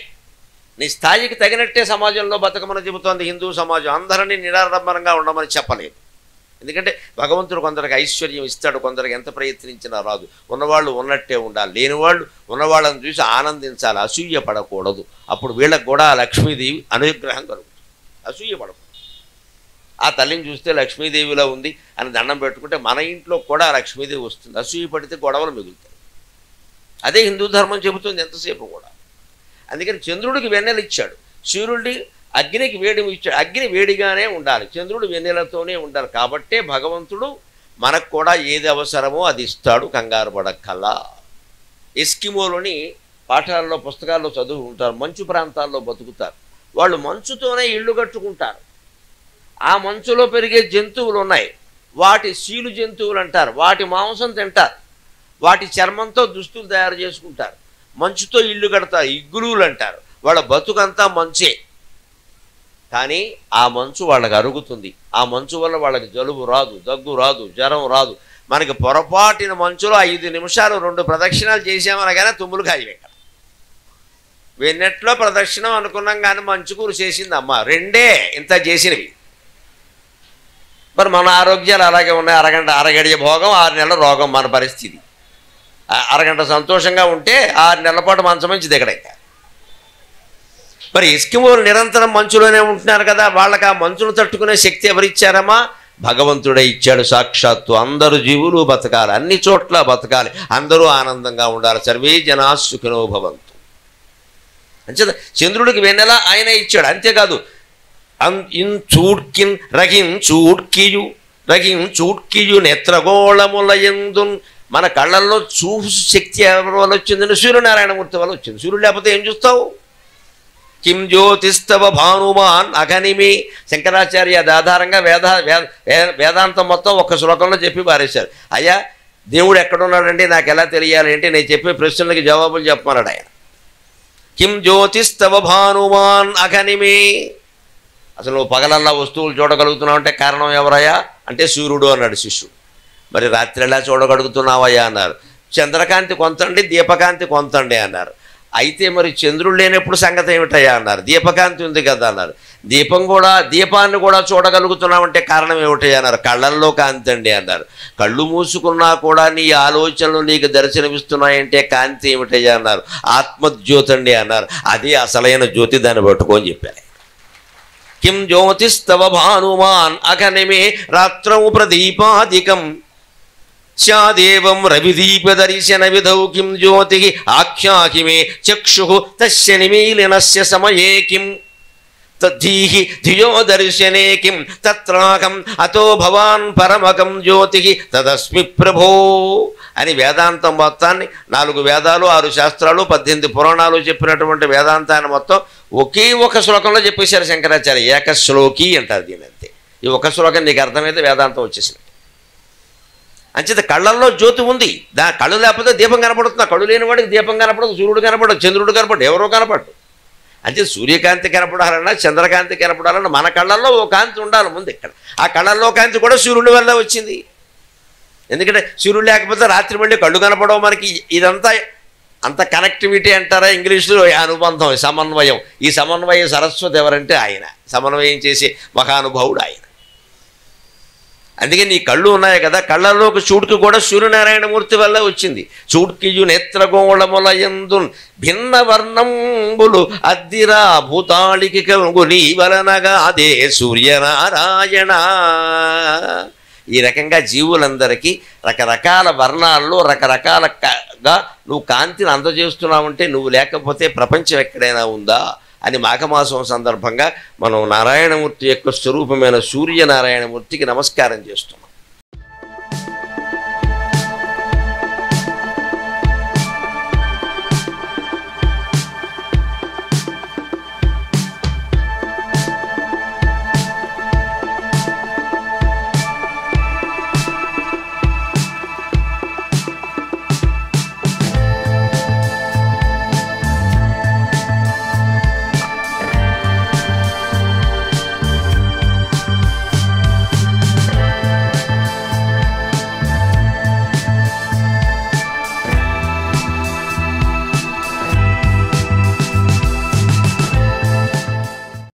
నీ స్థాయికి తగినట్టే సమాజంలో బతకమని చెబుతోంది హిందూ సమాజం. అందరినీ నిరాడంబరంగా ఉండమని చెప్పలేదు. ఎందుకంటే భగవంతుడు కొందరికి ఐశ్వర్యం ఇస్తాడు, కొందరికి ఎంత ప్రయత్నించినా రాదు. ఉన్నవాళ్ళు ఉన్నట్టే ఉండాలి, లేనివాళ్ళు ఉన్నవాళ్ళని చూసి ఆనందించాలి, అసూయ పడకూడదు. అప్పుడు వీళ్ళకు కూడా లక్ష్మీదేవి అనుగ్రహం కలుగుతుంది. అసూయ పడకూడదు. ఆ తల్లిని చూస్తే లక్ష్మీదేవిలో ఉంది అని దండం పెట్టుకుంటే మన ఇంట్లో కూడా లక్ష్మీదేవి వస్తుంది. అసూయ పడితే గొడవలు మిగులుతాయి. అదే హిందూ ధర్మం చెబుతుంది ఎంతసేపు కూడా. అందుకని చంద్రుడికి వెన్నెలు ఇచ్చాడు, సూర్యుడి అగ్నికి వేడి ఇచ్చాడు. అగ్ని వేడిగానే ఉండాలి, చంద్రుడు వెన్నెలతోనే ఉండాలి. కాబట్టే భగవంతుడు మనకు కూడా ఏది అవసరమో అది ఇస్తాడు, కంగారు పడక్కల్లా. ఎస్కిమోలోని పాఠాల్లో, పుస్తకాల్లో చదువు ఉంటారు. మంచు ప్రాంతాల్లో బతుకుతారు వాళ్ళు. మంచుతోనే ఇళ్ళు కట్టుకుంటారు. ఆ మంచులో పెరిగే జంతువులు ఉన్నాయి, వాటి సీలు జంతువులు అంటారు. వాటి మాంసం తింటారు, వాటి చర్మంతో దుస్తులు తయారు చేసుకుంటారు. మంచుతో ఇల్లు కడతారు, ఇగ్గులులు అంటారు. వాళ్ళ బతుకంతా మంచే. కానీ ఆ మంచు వాళ్ళకి అరుగుతుంది. ఆ మంచు వల్ల వాళ్ళకి జలుబు రాదు, దగ్గు రాదు, జ్వరం రాదు. మనకి పొరపాటిన మంచులో 5 నిమిషాలు 2 ప్రదక్షిణాలు చేసామనగానే తుమ్ములు కాయవు. ఇక్కడ వెన్నెట్లో ప్రదక్షిణం అనుకున్నాం కానీ మంచు కురిసేసింది అమ్మ. 2 ఇంత చేసినవి. మరి మన ఆరోగ్యాలు అలాగే ఉన్నాయి. అరగడియ భోగం 6 నెలల రోగం మన పరిస్థితి. అరగంట సంతోషంగా ఉంటే 6 నెలల పాటు మంచం మంచి దిగడక. మరి ఎస్కిమోలు నిరంతరం మంచులోనే ఉంటున్నారు కదా, వాళ్ళకి ఆ మంచును తట్టుకునే శక్తి ఎవరిచ్చారమ్మా? భగవంతుడే ఇచ్చాడు సాక్షాత్తు. అందరూ జీవులు బతకాలి, అన్ని చోట్ల బతకాలి, అందరూ ఆనందంగా ఉండాలి. సర్వే జనా సుఖినో భవంతు. అంచేత చంద్రుడికి వెన్నెల ఆయన ఇచ్చాడు. అంతేకాదు చూడ్కియు నేత్రగోళములయందు మన కళ్ళల్లో చూపు శక్తి ఎవరి వల్ల వచ్చిందని సూర్యనారాయణమూర్తి వల్ల వచ్చింది. సూర్యుడు లేకపోతే ఏం చూస్తావు? కిం జ్యోతిస్తవ భానుమాన్ అఘనిమి. శంకరాచార్య అది ఆధారంగా వేదాంతం మొత్తం ఒక్క శ్లోకంలో చెప్పి పారేశారు. అయ్యా దేవుడు ఎక్కడున్నాడంటే నాకు ఎలా తెలియాలి అంటే నేను చెప్పే ప్రశ్నలకి జవాబులు చెప్పమన్నాడు ఆయన. కిం జ్యోతిస్తవ భానుమాన్ అఘనిమి. అసలు నువ్వు పగలల్లా వస్తువులు చూడగలుగుతున్నావు అంటే కారణం ఎవరయ్యా అంటే సూర్యుడు అన్నాడు శిష్యుడు. మరి రాత్రి ఎలా చూడగలుగుతున్నావయ్యా అన్నారు. చంద్రకాంతి కొంతండి, దీపకాంతి కొంతండి అన్నారు. అయితే మరి చంద్రుడు లేనప్పుడు సంగతి ఏమిటయ్యా అన్నారు. దీపకాంతి ఉంది కదా అన్నారు. దీపాన్ని కూడా చూడగలుగుతున్నామంటే కారణం ఏమిటయ్యా అన్నారు. కళ్ళల్లో కాంతి అండి అన్నారు. కళ్ళు మూసుకున్నా కూడా నీ ఆలోచనలు నీకు దర్శనమిస్తున్నాయంటే కాంతి ఏమిటయ్యా అన్నారు. ఆత్మజ్యోతి అండి అన్నారు. అది అసలైన జ్యోతి, దాన్ని పట్టుకొని చెప్పారు. కిం జ్యోతిస్తవ భానుమాన్ అఘనిమే రాత్రౌ ప్రదీపాదికం స్యాదేవం రవిదీపదర్శన విధౌ కిం జ్యోతి ఆఖ్యాకిమే చక్షు తస్య నిమీలినస్య సమయే కిం తద్ధీహి ధియో దర్శనే కిం తత్రాకం అతో భవాన్ పరమకం జ్యోతి తదస్మి ప్రభో అని వేదాంతం మొత్తాన్ని 4 వేదాలు 6 శాస్త్రాలు 18 పురాణాలు చెప్పినటువంటి వేదాంతాన్ని మొత్తం ఒకే ఒక శ్లోకంలో చెప్పేశారు శంకరాచార్య. ఏకశ్లోకి అంటారు దీని. అంతే. ఈ ఒక శ్లోకం నీకు అర్థమైతే వేదాంతం వచ్చేసింది. అంచేత కళ్ళల్లో జ్యోతి ఉంది. కళ్ళు లేకపోతే దీపం కనపడుతుంది. కళ్ళు లేని వాడికి దీపం కనపడదు, సూర్యుడు కనపడదు, చంద్రుడు కనపడదు, ఎవరో కనపడదు. అంటే సూర్యకాంతి కనపడాలన్నా చంద్రకాంతి కనపడాలన్నా మన కళ్ళల్లో ఓ కాంతి ఉండాలి ముందు. ఇక్కడ ఆ కళ్ళల్లో కాంతి కూడా సూర్యుడి వల్ల వచ్చింది. ఎందుకంటే సూర్యుడు లేకపోతే రాత్రి మళ్ళీ కళ్ళు కనపడవు మనకి. ఇదంతా అంత కనెక్టివిటీ అంటారా ఇంగ్లీష్లో, అనుబంధం, సమన్వయం. ఈ సమన్వయ సరస్వతి ఎవరంటే ఆయన. సమన్వయం చేసే మహానుభావుడు ఆయన. అందుకే నీ కళ్ళు ఉన్నాయి కదా, కళ్ళల్లోకి చూడుకు కూడా సూర్యనారాయణమూర్తి వల్ల వచ్చింది. చూడ్కియు నేత్రగోళములయందు భిన్న వర్ణంబులు అద్దిరా భూతాళికి కలుగు నీ వలనగా అదే సూర్యనారాయణ. ఈ రకంగా జీవులందరికీ రకరకాల వర్ణాల్లో రకరకాలుగా నువ్వు కాంతిని అందజేస్తున్నావంటే నువ్వు లేకపోతే ప్రపంచం ఎక్కడైనా ఉందా అని మాఘమాసం సందర్భంగా మనం నారాయణమూర్తి యొక్క స్వరూపమైన సూర్యనారాయణమూర్తికి నమస్కారం చేస్తున్నాం.